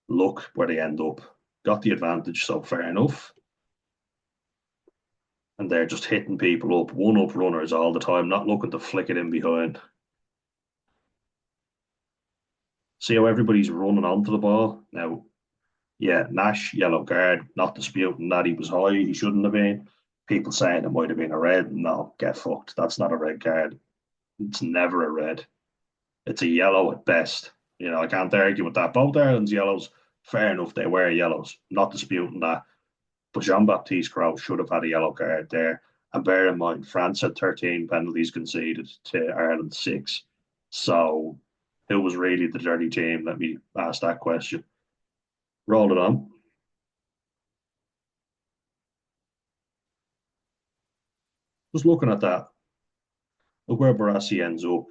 Look where they end up. Got the advantage, so fair enough. And they're just hitting people up, one up runners all the time, not looking to flick it in behind. See how everybody's running onto the ball? Now, yeah, Nash, yellow card, not disputing that he was high, he shouldn't have been. People saying it might have been a red. No, get fucked. That's not a red card. It's never a red. It's a yellow at best. You know, I can't argue with that. Both Ireland's yellows, fair enough, they were yellows. Not disputing that. But Jean Baptiste Crow should have had a yellow card there. And bear in mind, France had 13 penalties conceded to Ireland 6. So who was really the dirty team? Let me ask that question. Roll it on. Just looking at that, look where Barassi ends up.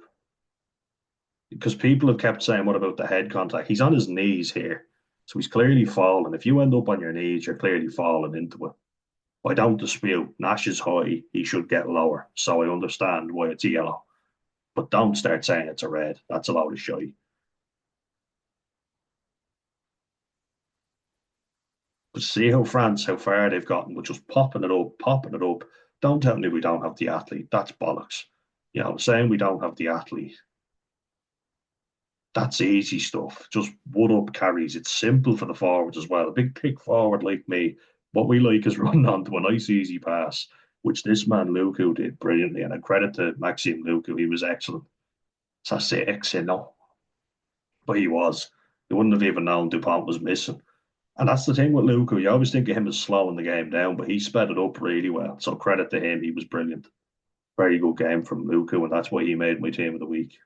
Because people have kept saying, what about the head contact? He's on his knees here. So he's clearly falling. If you end up on your knees, you're clearly falling into it. I don't dispute Nash is high. He should get lower. So I understand why it's a yellow. But don't start saying it's a red. That's a load of shite. But see how France, how far they've gotten with just popping it up, popping it up. Don't tell me we don't have the athlete. That's bollocks. You know, saying we don't have the athlete, that's easy stuff. Just one up carries. It's simple for the forwards as well. A big kick forward like me, what we like is running onto a nice easy pass, which this man Luku did brilliantly. And a credit to Maxime Luku, he was excellent. Ça c'est excellent. But he was. He wouldn't have even known Dupont was missing. And that's the thing with Luku. You always think of him as slowing the game down, but he sped it up really well. So credit to him. He was brilliant. Very good game from Luku, and that's why he made my team of the week.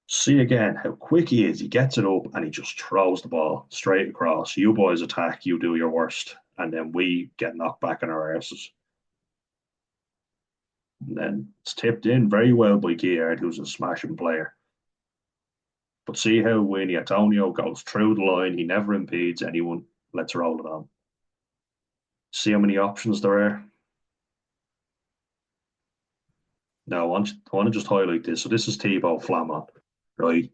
See again how quick he is. He gets it up and he just throws the ball straight across. You boys attack, you do your worst, and then we get knocked back on our arses. And then it's tipped in very well by Giard, who's a smashing player. But see how Winnie Antonio goes through the line. He never impedes anyone. Let's roll it on. See how many options there are. Now, I want to just highlight this. So, this is Thibaut Flamand, right?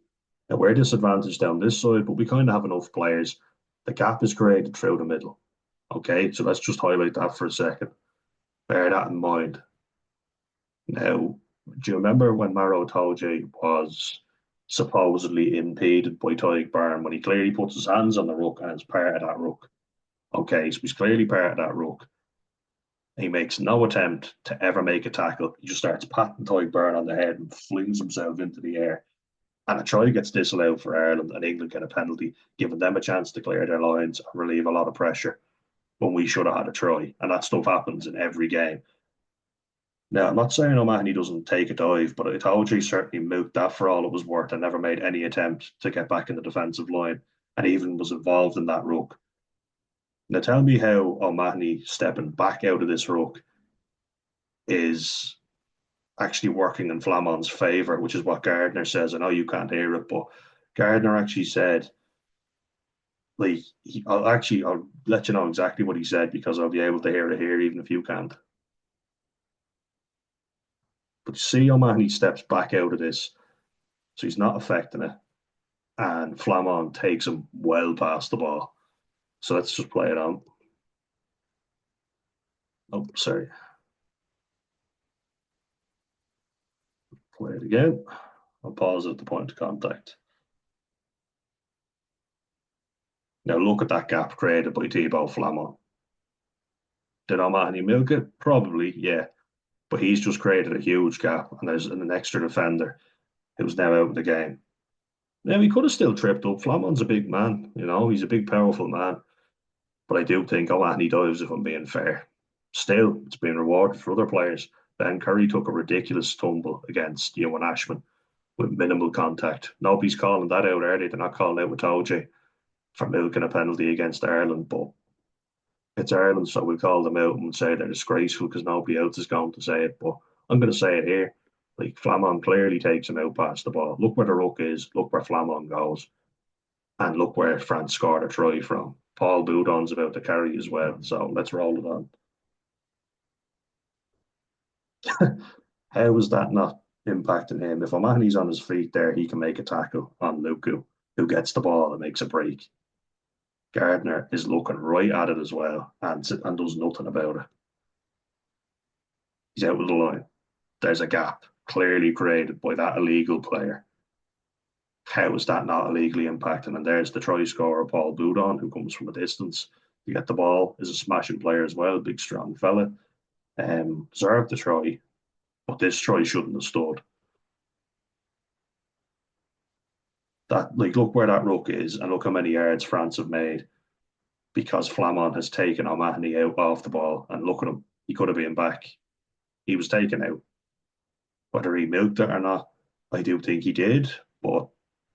Now, we're disadvantaged down this side, but we kind of have enough players. The gap is created through the middle. Okay, so let's just highlight that for a second. Bear that in mind. Now, do you remember when Maro Itoje was supposedly impeded by Tyke Byrne when he clearly puts his hands on the ruck and is part of that ruck? Okay, so he's clearly part of that ruck. He makes no attempt to ever make a tackle. He just starts patting Tyke Byrne on the head and flings himself into the air. And a try gets disallowed for Ireland, and England get a penalty, giving them a chance to clear their lines and relieve a lot of pressure when we should have had a try. And that stuff happens in every game. Now, I'm not saying O'Mahony doesn't take a dive, but I told you he certainly milked that for all it was worth and never made any attempt to get back in the defensive line and even was involved in that ruck. Now, tell me how O'Mahony stepping back out of this ruck is actually working in Flamand's favour, which is what Gardner says. I know you can't hear it, but Gardner actually said, like, I'll let you know exactly what he said because I'll be able to hear it here, even if you can't. But see O'Mahony steps back out of this, so he's not affecting it, and Flamand takes him well past the ball. So let's just play it on. Oh, sorry. Play it again. I'll pause at the point of contact. Now look at that gap created by Thibaut Flamand. Did O'Mahony milk it? Probably, yeah. But he's just created a huge gap, and there's an extra defender who's now out of the game. Now he could have still tripped up. Flamand's a big man, you know, he's a big, powerful man. But I do think O'Mahony does, if I'm being fair. Still, it's been rewarded for other players. Ben Curry took a ridiculous tumble against Ewan Ashman with minimal contact. Nobody's calling that out early. They're not calling out with OJ for milking a penalty against Ireland, but it's Ireland, so we'll call them out and say they're disgraceful because nobody else is going to say it. But I'm going to say it here. Like Flamon clearly takes him out past the ball. Look where the ruck is. Look where Flamon goes, and look where France scored a try from. Paul Boudon's about to carry as well. So let's roll it on. How was that not impacting him? If O'Mahony's on his feet there, he can make a tackle on Luku, who gets the ball and makes a break. Gardner is looking right at it as well and does nothing about it. He's out of the line. There's a gap clearly created by that illegal player. How is that not illegally impacting? And there's the try scorer, Paul Boudon, who comes from a distance to get the ball, is a smashing player as well, big strong fella. Deserved the try, but this try shouldn't have stood. That like look where that ruck is and look how many yards France have made because Flamon has taken O'Mahony out off the ball and look at him. He could have been back. He was taken out. Whether he milked it or not, I do think he did, but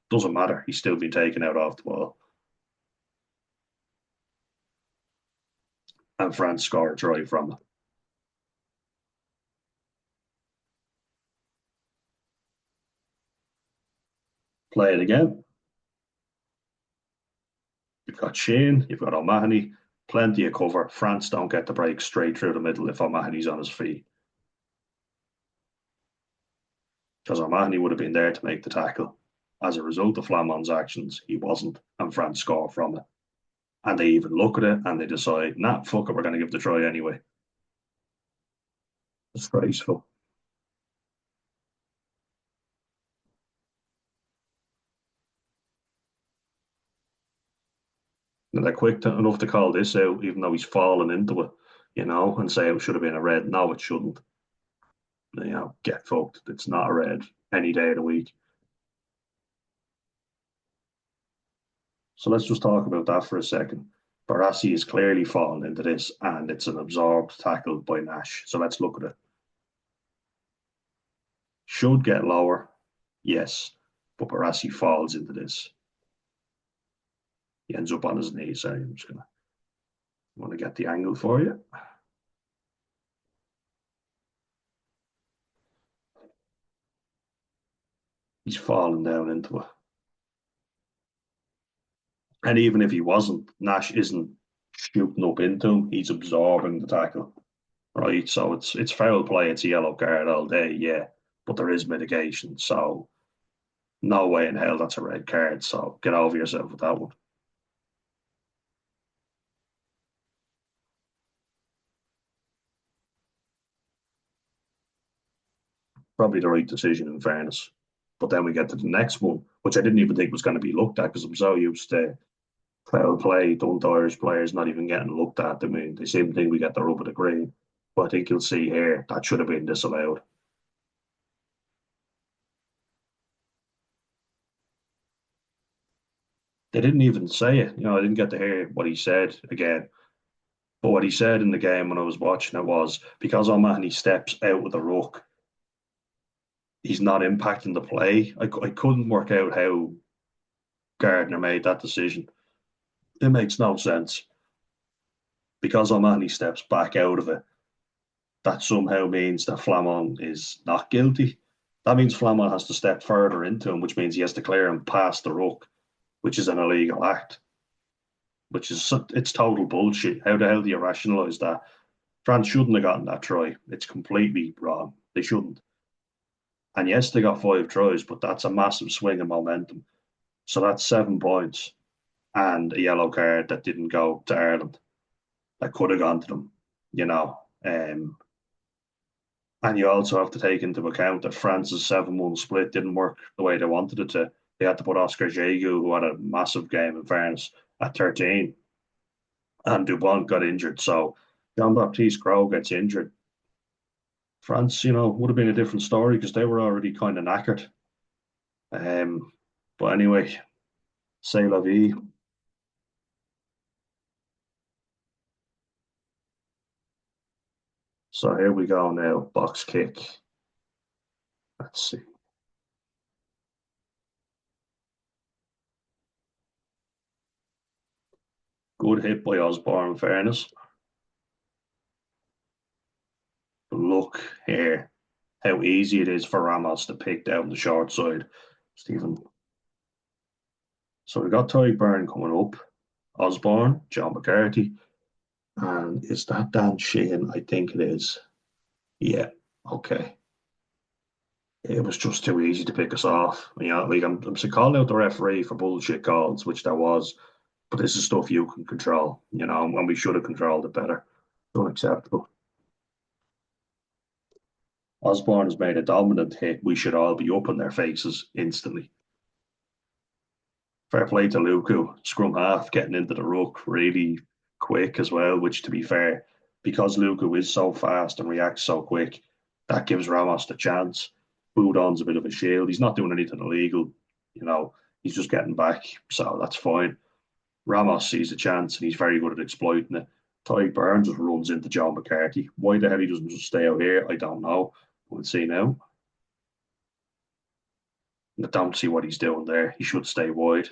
doesn't matter. He's still been taken out off the ball. And France scored a try from it. Play it again. You've got Shane, you've got O'Mahony, plenty of cover. France don't get the break straight through the middle if O'Mahony's on his feet. Because O'Mahony would have been there to make the tackle. As a result of Flamon's actions, he wasn't, and France score from it. And they even look at it and they decide, nah, fuck it, we're going to give the try anyway. Disgraceful. And they're quick enough to call this out, even though he's fallen into it, and say it should have been a red. No, it shouldn't. Get fucked. It's not a red any day of the week. So let's just talk about that for a second. Barassi is clearly fallen into this, and it's an absorbed tackle by Nash. So let's look at it. Should get lower, yes, but Barassi falls into this. He ends up on his knees. Sorry, I'm just gonna want to get the angle for you. He's falling down into it. And even if he wasn't, Nash isn't shooting up into him. He's absorbing the tackle, right? So it's foul play. It's a yellow card all day, yeah. But there is mitigation. So no way in hell that's a red card. So get over yourself with that one. Probably the right decision in fairness. But then we get to the next one, which I didn't even think was going to be looked at because I'm so used to foul play, don't Irish players not even getting looked at. I mean, they seem to think we get the rub of the green. But I think you'll see here that should have been disallowed. They didn't even say it. I didn't get to hear what he said again. But what he said in the game when I was watching it was because O'Mahony steps out with the ruck, he's not impacting the play. I couldn't work out how Gardner made that decision. It makes no sense. Because O'Mahony steps back out of it, that somehow means that Flamon is not guilty. That means Flamon has to step further into him, which means he has to clear him past the ruck, which is an illegal act, which is it's total bullshit. How the hell do you rationalise that? France shouldn't have gotten that try. It's completely wrong. They shouldn't. And yes, they got 5 tries, but that's a massive swing in momentum. So that's 7 points and a yellow card that didn't go to Ireland. That could have gone to them, you know. And you also have to take into account that France's 7-1 split didn't work the way they wanted it to. They had to put Oscar Jagu, who had a massive game in fairness, at 13, and Dubon got injured. So Jean Baptiste Gros gets injured. France, would have been a different story because they were already kind of knackered. Um, but anyway, say la vie. So here we go now. Box kick. Let's see. Good hit by Osborne, in fairness. But look here how easy it is for Ramos to pick down the short side. Stephen. So we got Ty Byrne coming up. Osborne, John McCarthy. And is that Dan Sheehan? I think it is. Yeah. Okay. It was just too easy to pick us off. Like I'm calling out the referee for bullshit calls, which there was, but this is stuff you can control, and we should have controlled it better. Unacceptable. Osborne has made a dominant hit. We should all be up in their faces instantly. Fair play to Luku, scrum half, getting into the ruck really quick as well, which to be fair, because Luku is so fast and reacts so quick, that gives Ramos the chance. Budon's a bit of a shield. He's not doing anything illegal, you know, he's just getting back, so that's fine. Ramos sees a chance and he's very good at exploiting it. Ty Burns just runs into John McCarthy. Why the hell he doesn't just stay out here, I don't know. We'll see now. I don't see what he's doing there. He should stay wide.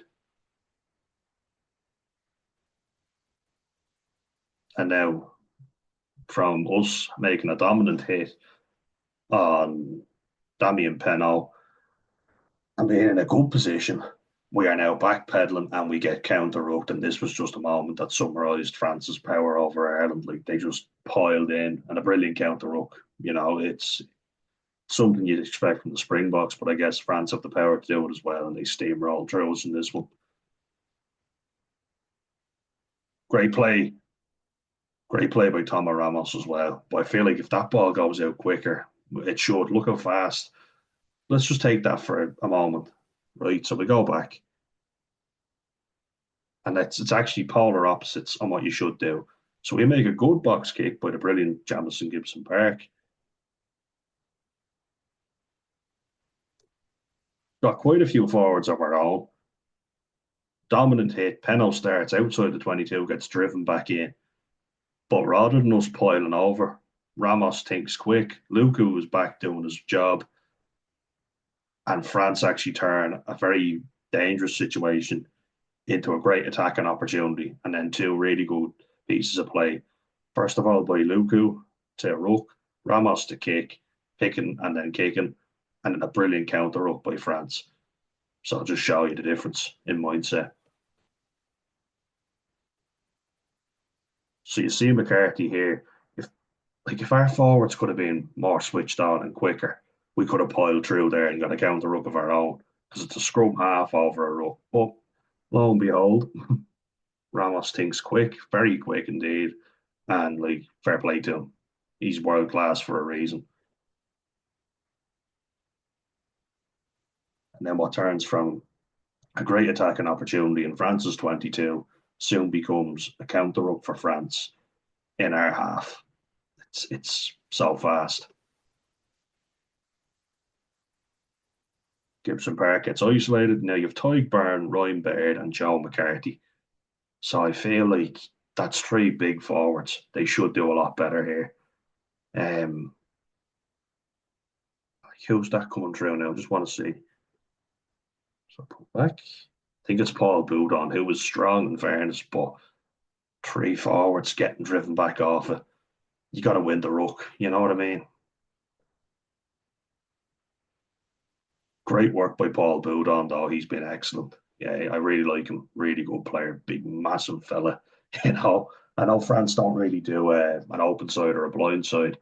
And now, from us making a dominant hit on Damien Penault and being in a good position, we are now backpedaling and we get counter rucked. And this was just a moment that summarised France's power over Ireland. Like they just piled in and a brilliant counter ruck. It's something you'd expect from the Springboks, but I guess France have the power to do it as well, and they steamrolled through us in this one. Great play, great play by Tomo Ramos as well. But I feel like if that ball goes out quicker, it should. Look how fast. Let's just take that for a moment, right? So we go back, and it's actually polar opposites on what you should do. So we make a good box kick by the brilliant Jamison Gibson Park. Got quite a few forwards of our own. Dominant hit. Penno starts outside the 22, gets driven back in. But rather than us piling over, Ramos thinks quick. Luku is back doing his job. And France actually turn a very dangerous situation into a great attacking opportunity. And then two really good pieces of play. First of all, by Luku to ruck, Ramos to kick, picking and then kicking, and then a brilliant counter up by France. So I'll just show you the difference in mindset. So you see McCarthy here. If our forwards could have been more switched on and quicker, we could have piled through there and got a counter ruck of our own because it's a scrum half over a ruck. But lo and behold, Ramos thinks quick, very quick indeed, and like fair play to him. He's world class for a reason. And then what turns from a great attacking opportunity in France's 22 soon becomes a counter ruck for France in our half. It's so fast. Gibson Park gets isolated. Now you've Tyg Byrne, Ryan Baird, and Joe McCarthy. So I feel like that's three big forwards. They should do a lot better here. Um, who's that coming through now? Just want to see. So put back. I think it's Paul Boudon, who was strong in fairness, but three forwards getting driven back off it. You got to win the ruck. You know what I mean? Great work by Paul Boudon, though. He's been excellent. Yeah, I really like him. Really good player. Big, massive fella. I know France don't really do an open side or a blind side,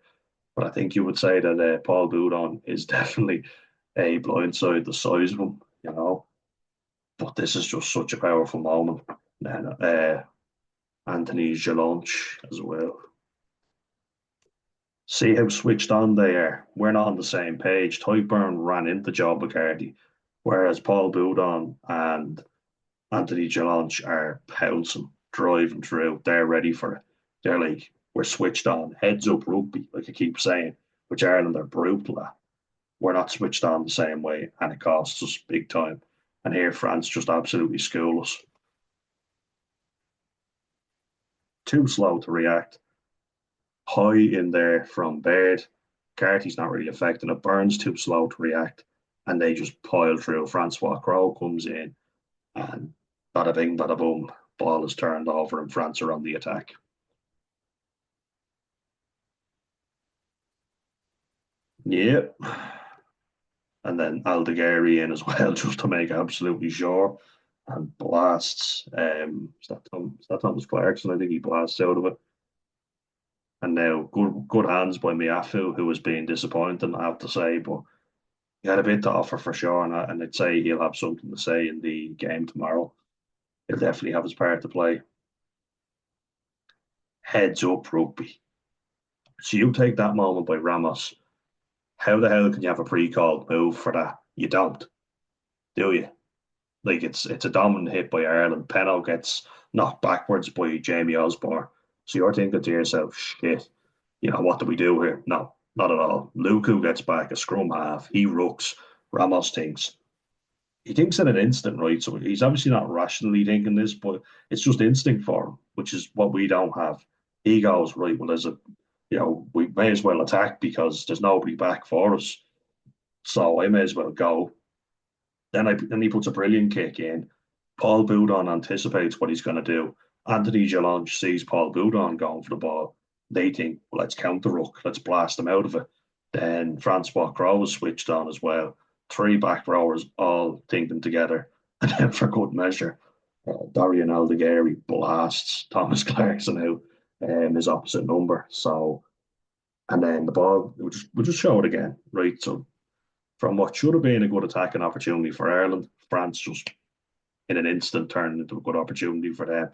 but I think you would say that Paul Boudon is definitely a blind side the size of him. But this is just such a powerful moment. And Anthony Jalonch as well. See how switched on they are. We're not on the same page. Tyburn ran into Joe McCarthy, whereas Paul Boudon and Anthony Jalonch are pouncing, driving through. They're ready for it. They're like, we're switched on. Heads up rugby, like I keep saying, which Ireland are brutal at. We're not switched on the same way, and it costs us big time. And here, France just absolutely school us. Too slow to react. high in there from Baird. Carty's not really affecting it. Burns too slow to react, and they just pile through. Francois Crowe comes in, and bada bing, bada boom, ball is turned over, and France are on the attack. Yeah, and then Aldegheri in as well, just to make absolutely sure, and blasts. Is that Thomas Clarkson? I think he blasts out of it. And now good hands by Miafu, who was being disappointing, I have to say, but he had a bit to offer for sure, and I'd say he'll have something to say in the game tomorrow. He'll definitely have his part to play. Heads up rugby. So you take that moment by Ramos. How the hell can you have a pre-called move for that? You don't, do you? Like it's a dominant hit by Ireland. Peno gets knocked backwards by Jamie Osborne. So you're thinking to yourself, shit, what do we do here? No, not at all. Luku gets back a scrum half. He rooks. Ramos thinks. He thinks in an instant, right? So he's obviously not rationally thinking this, but it's just instinct for him, which is what we don't have. He goes, right, well, we may as well attack because there's nobody back for us. So I may as well go. Then he puts a brilliant kick in. Paul Boudon anticipates what he's going to do. Anthony Gelange sees Paul Boudon going for the ball. They think, well, let's count the ruck. Let's blast them out of it. Then Francois Crowe was switched on as well. Three back rowers all thinking together. And then for good measure, Dorian Aldegheri blasts Thomas Clarkson out his opposite number. So, and then the ball, we'll just show it again, right? So from what should have been a good attacking opportunity for Ireland, France just in an instant turned into a good opportunity for them.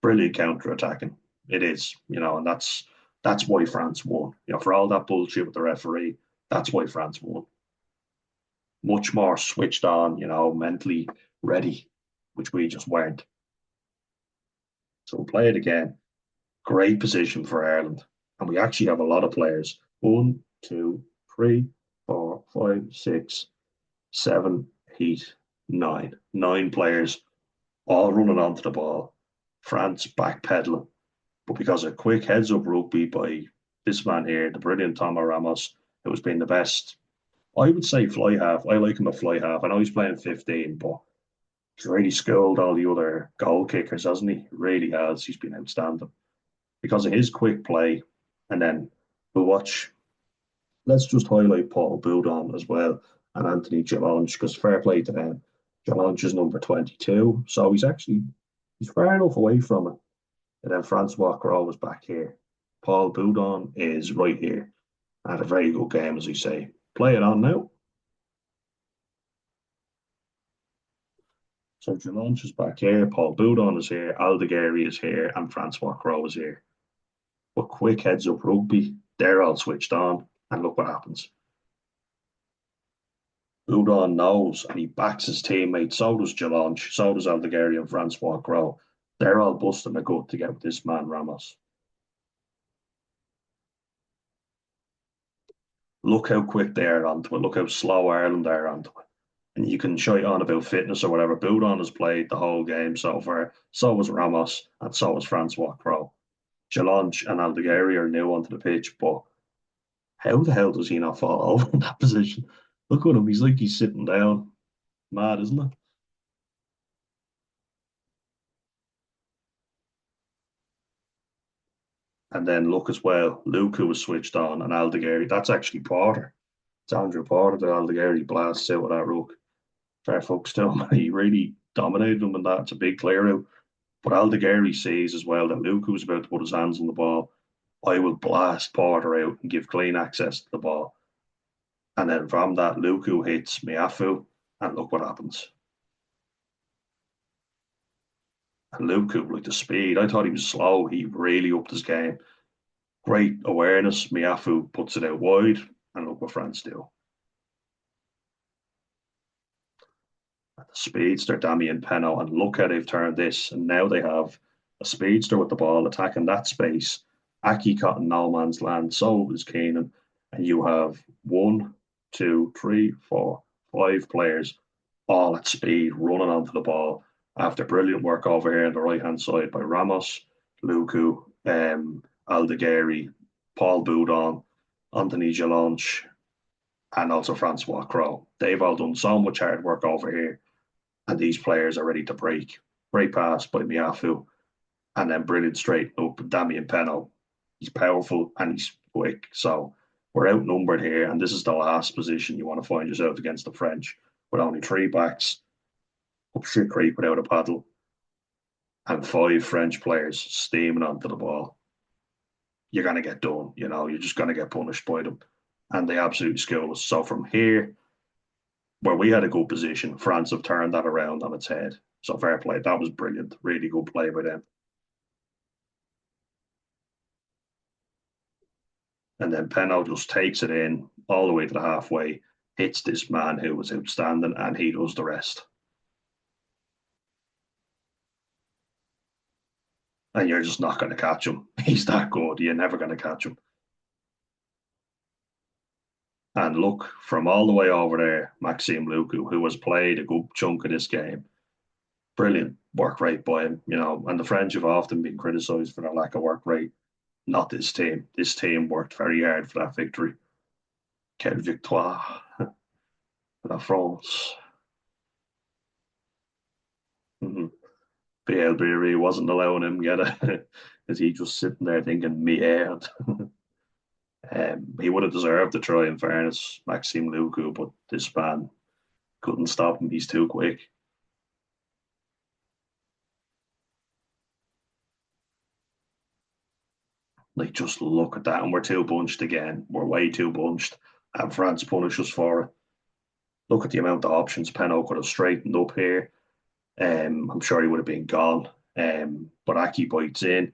Brilliant counter attacking. It is, and that's why France won. For all that bullshit with the referee, that's why France won. Much more switched on, mentally ready, which we just weren't. So we'll play it again. Great position for Ireland. And we actually have a lot of players. One, two, three, four, five, six, seven, eight, nine. Nine players all running onto the ball. France backpedaling. But because of quick heads up rugby by this man here, the brilliant Tomo Ramos, who has been the best, I would say fly half. I like him at fly half. I know he's playing 15, but he's really schooled all the other goal kickers, hasn't he? Really has. He's been outstanding because of his quick play. And then we'll watch. Let's just highlight Paul Boudon as well and Anthony Gelange because fair play to them. Gelange is number 22, so he's far enough away from it. And then Francois Crowe was back here. Paul Boudon is right here. Had a very good game, as we say. Play it on now. So Gelange is back here. Paul Boudon is here. Aldegheri is here, and Francois Crowe is here. But quick heads up rugby. They're all switched on, and look what happens. Boudon knows, and he backs his teammate. So does Gelange. So does Aldegheri and Francois Crowe. They're all busting a gut to get with this man Ramos. Look how quick they are onto it. Look how slow Ireland are onto it. And you can show on about fitness or whatever. Boudon has played the whole game so far. So was Ramos, and so was Francois Crowe. Gelange and Aldegheri are new onto the pitch, but how the hell does he not fall over in that position? Look at him. He's like he's sitting down. Mad, isn't it? And then look as well. Luku was switched on, and Aldegheri. That's actually Porter. It's Andrew Porter that Aldegheri blasts out with that ruck. Fair fucks to him. He really dominated him in that. It's a big clear out. But Aldegheri sees as well that Luku is about to put his hands on the ball. I will blast Porter out and give clean access to the ball. And then from that, Luku hits Miafu, and look what happens. And Luku, like the speed, I thought he was slow. He really upped his game. Great awareness. Miafu puts it out wide, and look what France do. The speedster Damien Penaud, and look how they've turned this. And now they have a speedster with the ball attacking that space. Aki caught in no man's land, so is Keenan. And you have one, two, three, four, five players all at speed running onto the ball after brilliant work over here on the right hand side by Ramos, Luku, Aldegheri, Paul Boudon, Anthony Jalonch, and also Francois Crow. They've all done so much hard work over here, and these players are ready to break. Great pass by Miafu, and then brilliant straight up Damien Penaud. He's powerful and he's quick. So we're outnumbered here, and this is the last position you want to find yourself against the French with only three backs up shit creek without a paddle and five French players steaming onto the ball. You're going to get done. You're just going to get punished by them. And they absolutely school us. So from here, where we had a good position, France have turned that around on its head. So fair play. That was brilliant. Really good play by them. And then Peno just takes it in all the way to the halfway, hits this man who was outstanding, and he does the rest. And you're just not going to catch him. He's that good. You're never going to catch him. And look, from all the way over there, Maxime Luku, who has played a good chunk of this game, brilliant work rate by him. And the French have often been criticised for their lack of work rate. Not this team. This team worked very hard for that victory. Quelle victoire for la France. Mm-hmm. BLB wasn't allowing him get it. Is he just sitting there thinking, merde? He would have deserved to try, in fairness, Maxime Luku, but this man couldn't stop him. He's too quick. Like, just look at that. And we're too bunched again. We're way too bunched. And France punish us for it. Look at the amount of options Peno could have straightened up here. I'm sure he would have been gone. But Aki bites in.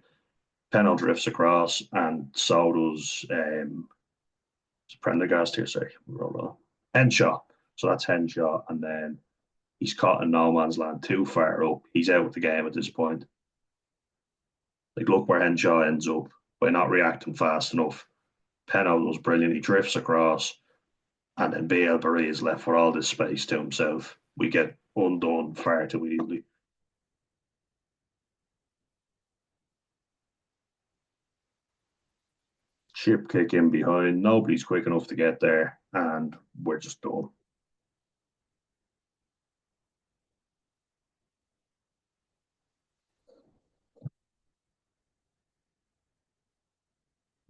Peno drifts across, and so does Prendergast here. Sorry, roll on. Henshaw. So that's Henshaw. And then he's caught in no man's land too far up. He's out of the game at this point. Like, look where Henshaw ends up by not reacting fast enough. Peno was brilliant. He drifts across, and then BL Barry is left with all this space to himself. We get undone far too easily. Chip kick in behind. Nobody's quick enough to get there, and we're just done.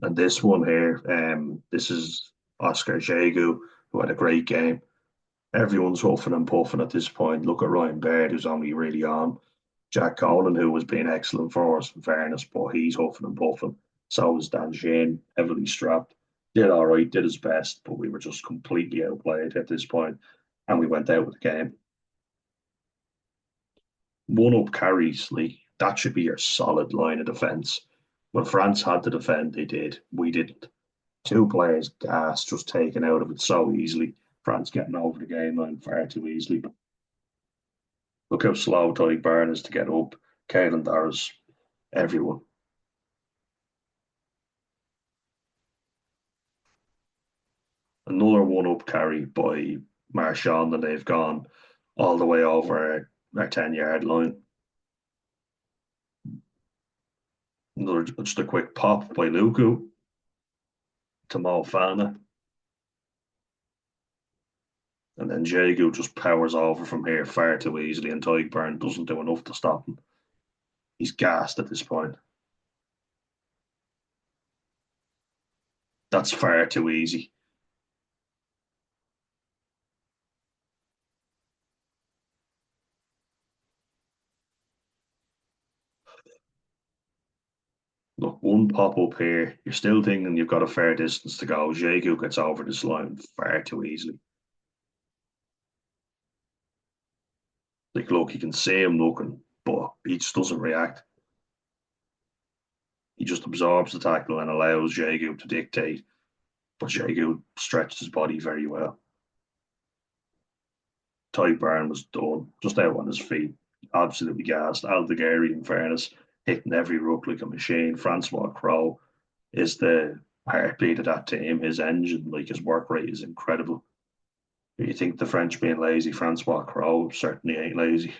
And this one here, this is Oscar Jegu, who had a great game. Everyone's huffing and puffing at this point. Look at Ryan Baird, who's only really on. Jack Colin, who was being excellent for us, in fairness, but he's huffing and puffing. So was Dan Shane, heavily strapped. Did all right, did his best, but we were just completely outplayed at this point, and we went out with the game. One up carries, like that should be your solid line of defence. When France had to defend, they did. We didn't. Two players, gas, just taken out of it so easily. France getting over the game line far too easily. Look how slow Tyke Byrne is to get up. Caelan Doris, everyone. Another one up carry by Marchand, and they've gone all the way over our 10-yard line. Another just a quick pop by Luku to Mo Fana. And then Jagu just powers over from here far too easily, and Tyke Byrne doesn't do enough to stop him. He's gassed at this point. That's far too easy. Look, one pop up here. You're still thinking you've got a fair distance to go. Jagu gets over this line far too easily. Like, look, you can see him looking, but he just doesn't react. He just absorbs the tackle and allows Jagu to dictate. But Jagu stretched his body very well. Ty Byrne was done, just out on his feet, absolutely gassed. Aldegari, in fairness, hitting every ruck like a machine. Francois Crow is the heartbeat of that team. His engine, like his work rate, is incredible. You think the French being lazy, Francois Crow certainly ain't lazy.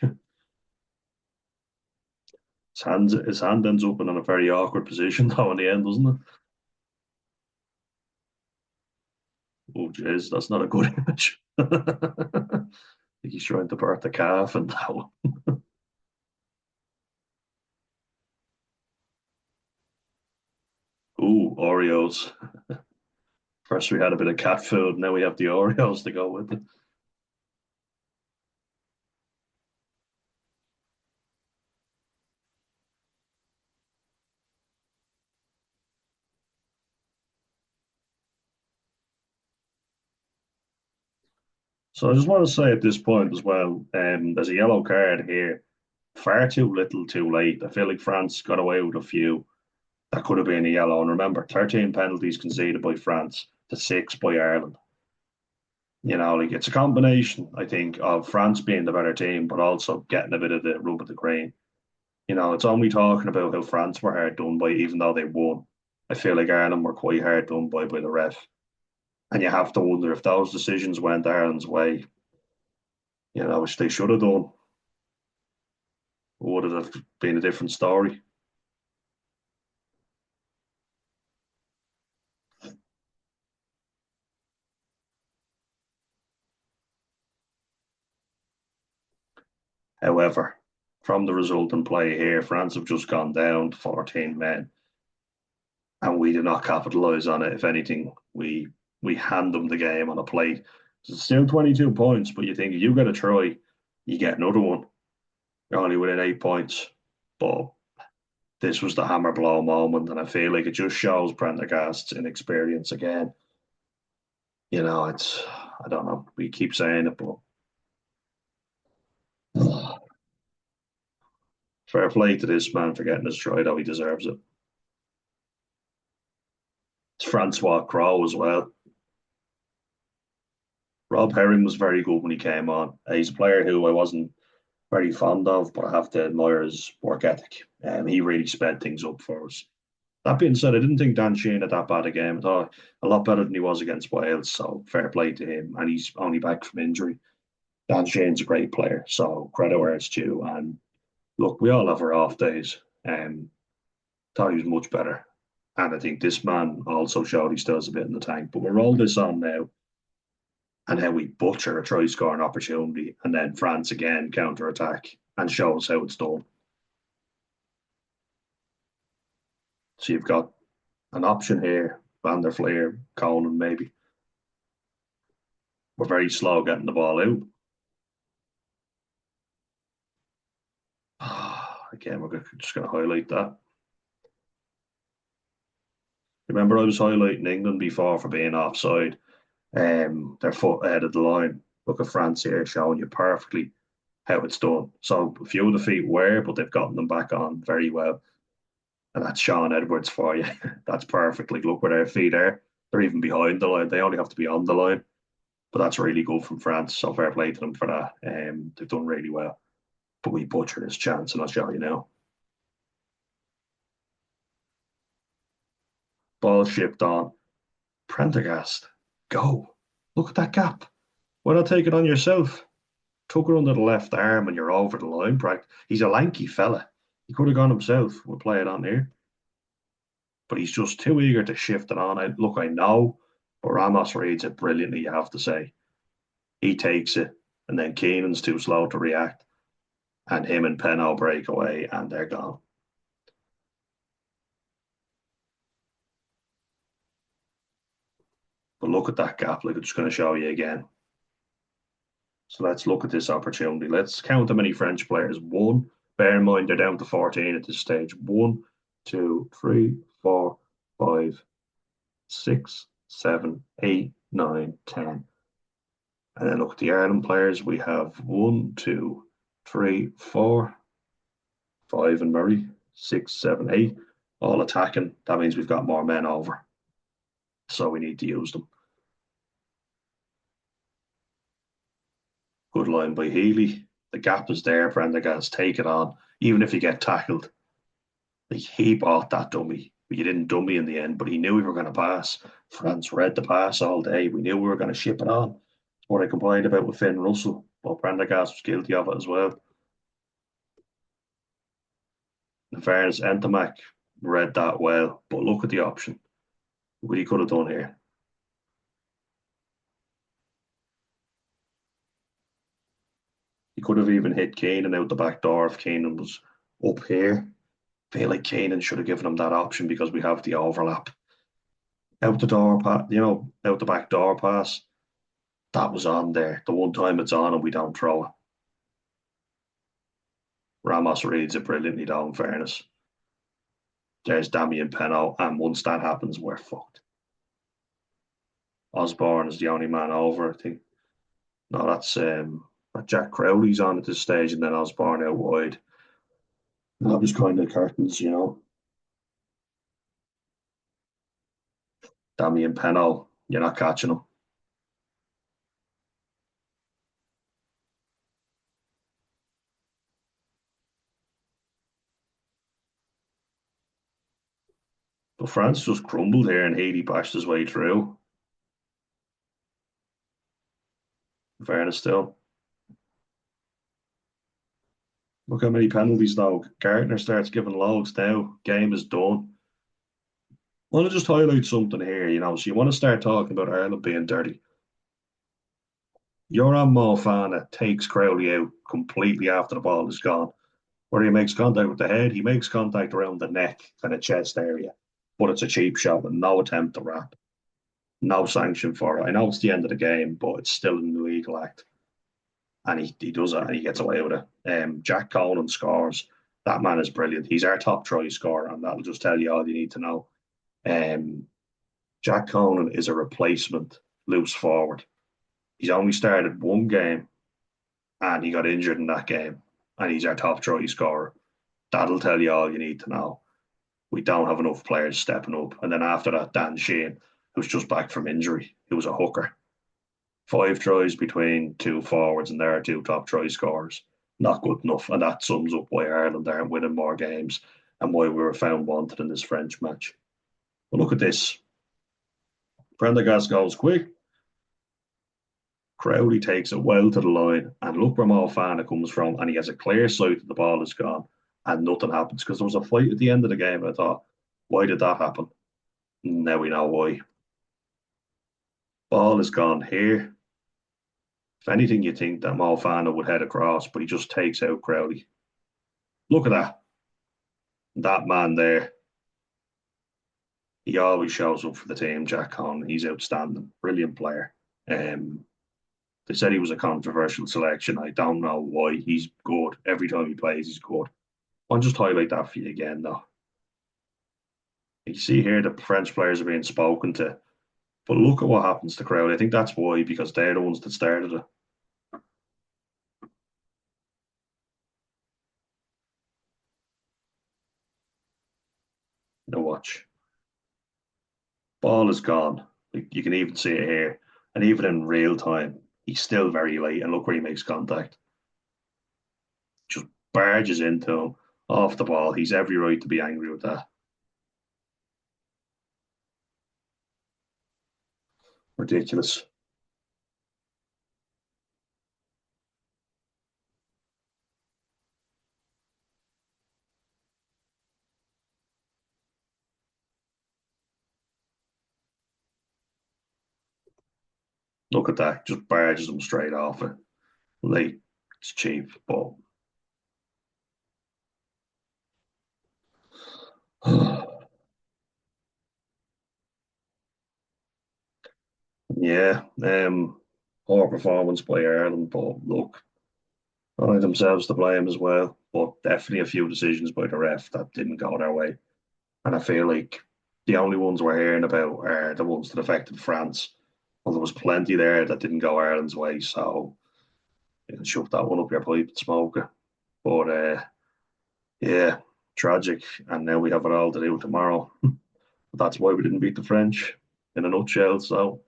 His hand ends up in a very awkward position though in the end, doesn't it? Oh, jeez, that's not a good image. I think he's trying to birth the calf and that one. Ooh, Oreos. First we had a bit of cat food, now we have the Oreos to go with it. So I just want to say at this point as well, there's a yellow card here. Far too little, too late. I feel like France got away with a few. That could have been a yellow. And remember, 13 penalties conceded by France to six by Ireland. You know, like it's a combination, I think, of France being the better team, but also getting a bit of the rub of the green. You know, it's only talking about how France were hard done by, even though they won. I feel like Ireland were quite hard done by the ref. And you have to wonder if those decisions went Ireland's way, you know, which they should have done, would it have been a different story? However, from the result in play here, France have just gone down to 14 men, and we did not capitalise on it. If anything, we hand them the game on a plate. So it's still 22 points, but you think if you get a try, you get another one. You're only within 8 points. But this was the hammer blow moment, and I feel like it just shows Prendergast's inexperience again. You know, it's I don't know. We keep saying it, but fair play to this man for getting his try, though he deserves it. It's Francois Crowe as well. Rob Herring was very good when he came on. He's a player who I wasn't very fond of, but I have to admire his work ethic. He really sped things up for us. That being said, I didn't think Dan Sheehan had that bad a game. I thought a lot better than he was against Wales, so fair play to him. And he's only back from injury. Dan Sheehan's a great player, so credit where it's due. And look, we all have our off days. Thought he was much better. And I think this man also showed he still has a bit in the tank. But we'll roll this on now and how we butcher a try scoring opportunity, and then France again counter attack and show us how it's done. So you've got an option here, Van der Fleer, Conan maybe. We're very slow getting the ball out. Again, we're just going to highlight that. Remember, I was highlighting England before for being offside. Their foot ahead of the line. Look at France here showing you perfectly how it's done. So a few of the feet were, but they've gotten them back on very well. And that's Sean Edwards for you. That's perfect. Like, look where their feet are. They're even behind the line. They only have to be on the line. But that's really good from France. So fair play to them for that. They've done really well. But we butchered his chance, and I'll show you now. Ball shipped on. Prendergast, go. Look at that gap. Why not take it on yourself? Took it under the left arm and you're over the line. He's a lanky fella. He could have gone himself. We'll play it on here. But he's just too eager to shift it on. Look, I know, but Ramos reads it brilliantly, you have to say. He takes it, and then Keenan's too slow to react. And him and Peno break away, and they're gone. But look at that gap. Like, I'm just going to show you again. So let's look at this opportunity. Let's count how many French players. One, bear in mind they're down to 14 at this stage. One, two, three, four, five, six, seven, eight, nine, 10. And then look at the Ireland players. We have one, two, three, four, five, and Murray, six, seven, eight, all attacking. That means we've got more men over. So we need to use them. Good line by Healy. The gap is there. Prendergast, take it on. Even if you get tackled, like he bought that dummy. You didn't dummy in the end, but he knew we were going to pass. France read the pass all day. We knew we were going to ship it on. That's what I complained about with Finn Russell. But Prendergast was guilty of it as well. In fairness, Entamac read that well, but look at the option. What he could have done here. could have even hit Keenan out the back door if Keenan was up here. Feel like Keenan should have given him that option because we have the overlap. Out the door, out the back door pass. That was on there. The one time it's on and we don't throw it. Ramos reads it brilliantly, though, in fairness. There's Damian Peno, and once that happens, we're fucked. Osborne is the only man over, I think. No, that Jack Crowley's on at this stage, and then Osborne out wide. That was kind of curtains. Damian Peno, you're not catching him. But France just crumbled here, and Haiti bashed his way through. In fairness, still. Look how many penalties now. Gardner starts giving loads now. Game is done. I want to just highlight something here. So you want to start talking about Ireland being dirty. Yoram Moefana takes Crowley out completely after the ball is gone. Where he makes contact with the head, he makes contact around the neck, kind of chest area. But it's a cheap shot with no attempt to wrap. No sanction for it. I know it's the end of the game, but it's still an illegal act. And he does it and he gets away with it. Jack Conan scores. That man is brilliant. He's our top try scorer, and that'll just tell you all you need to know. Um, Jack Conan is a replacement loose forward. He's only started one game and he got injured in that game, and he's our top try scorer. That'll tell you all you need to know. We don't have enough players stepping up. And then after that, Dan Sheehan, who's just back from injury, he was a hooker. 5 tries between two forwards, and there are two top try scorers. Not good enough. And that sums up why Ireland aren't winning more games and why we were found wanted in this French match. But look at this. Prendergast goes quick. Crowley takes it well to the line, and look where Moefana comes from, and he has a clear sight that the ball is gone, and nothing happens because there was a fight at the end of the game. I thought, why did that happen? Now we know why. Ball is gone here. If anything, you think that Moefana would head across, but he just takes out Crowley. Look at that. That man there. He always shows up for the team, Jack Conn. He's outstanding. Brilliant player. They said he was a controversial selection. I don't know why. He's good. Every time he plays, he's good. I'll just highlight that for you again, though. You see here the French players are being spoken to. But look at what happens to Crowley. I think that's why, because they're the ones that started it. Now watch. Ball is gone. You can even see it here. And even in real time, he's still very late. And look where he makes contact. Just barges into him off the ball. He's every right to be angry with that. Ridiculous. Look at that. Just barges him straight off it. Late. It's cheap, but yeah, poor performance by Ireland, but look, only themselves to blame as well. But definitely a few decisions by the ref that didn't go their way. And I feel like the only ones we're hearing about are the ones that affected France. Well, there was plenty there that didn't go Ireland's way, so you can shove that one up your pipe and smoke it. But yeah, tragic. And now we have it all to do tomorrow. That's why we didn't beat the French in a nutshell. So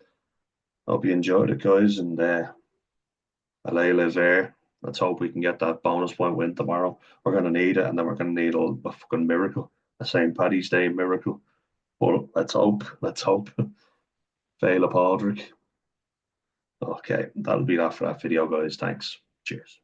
hope you enjoyed it, guys, and allez les verts. Let's hope we can get that bonus point win tomorrow. We're going to need it, and then we're going to need a fucking miracle, a St. Paddy's Day miracle. But let's hope. Let's hope. Fail a Padraig. Okay, that'll be that for that video, guys. Thanks. Cheers.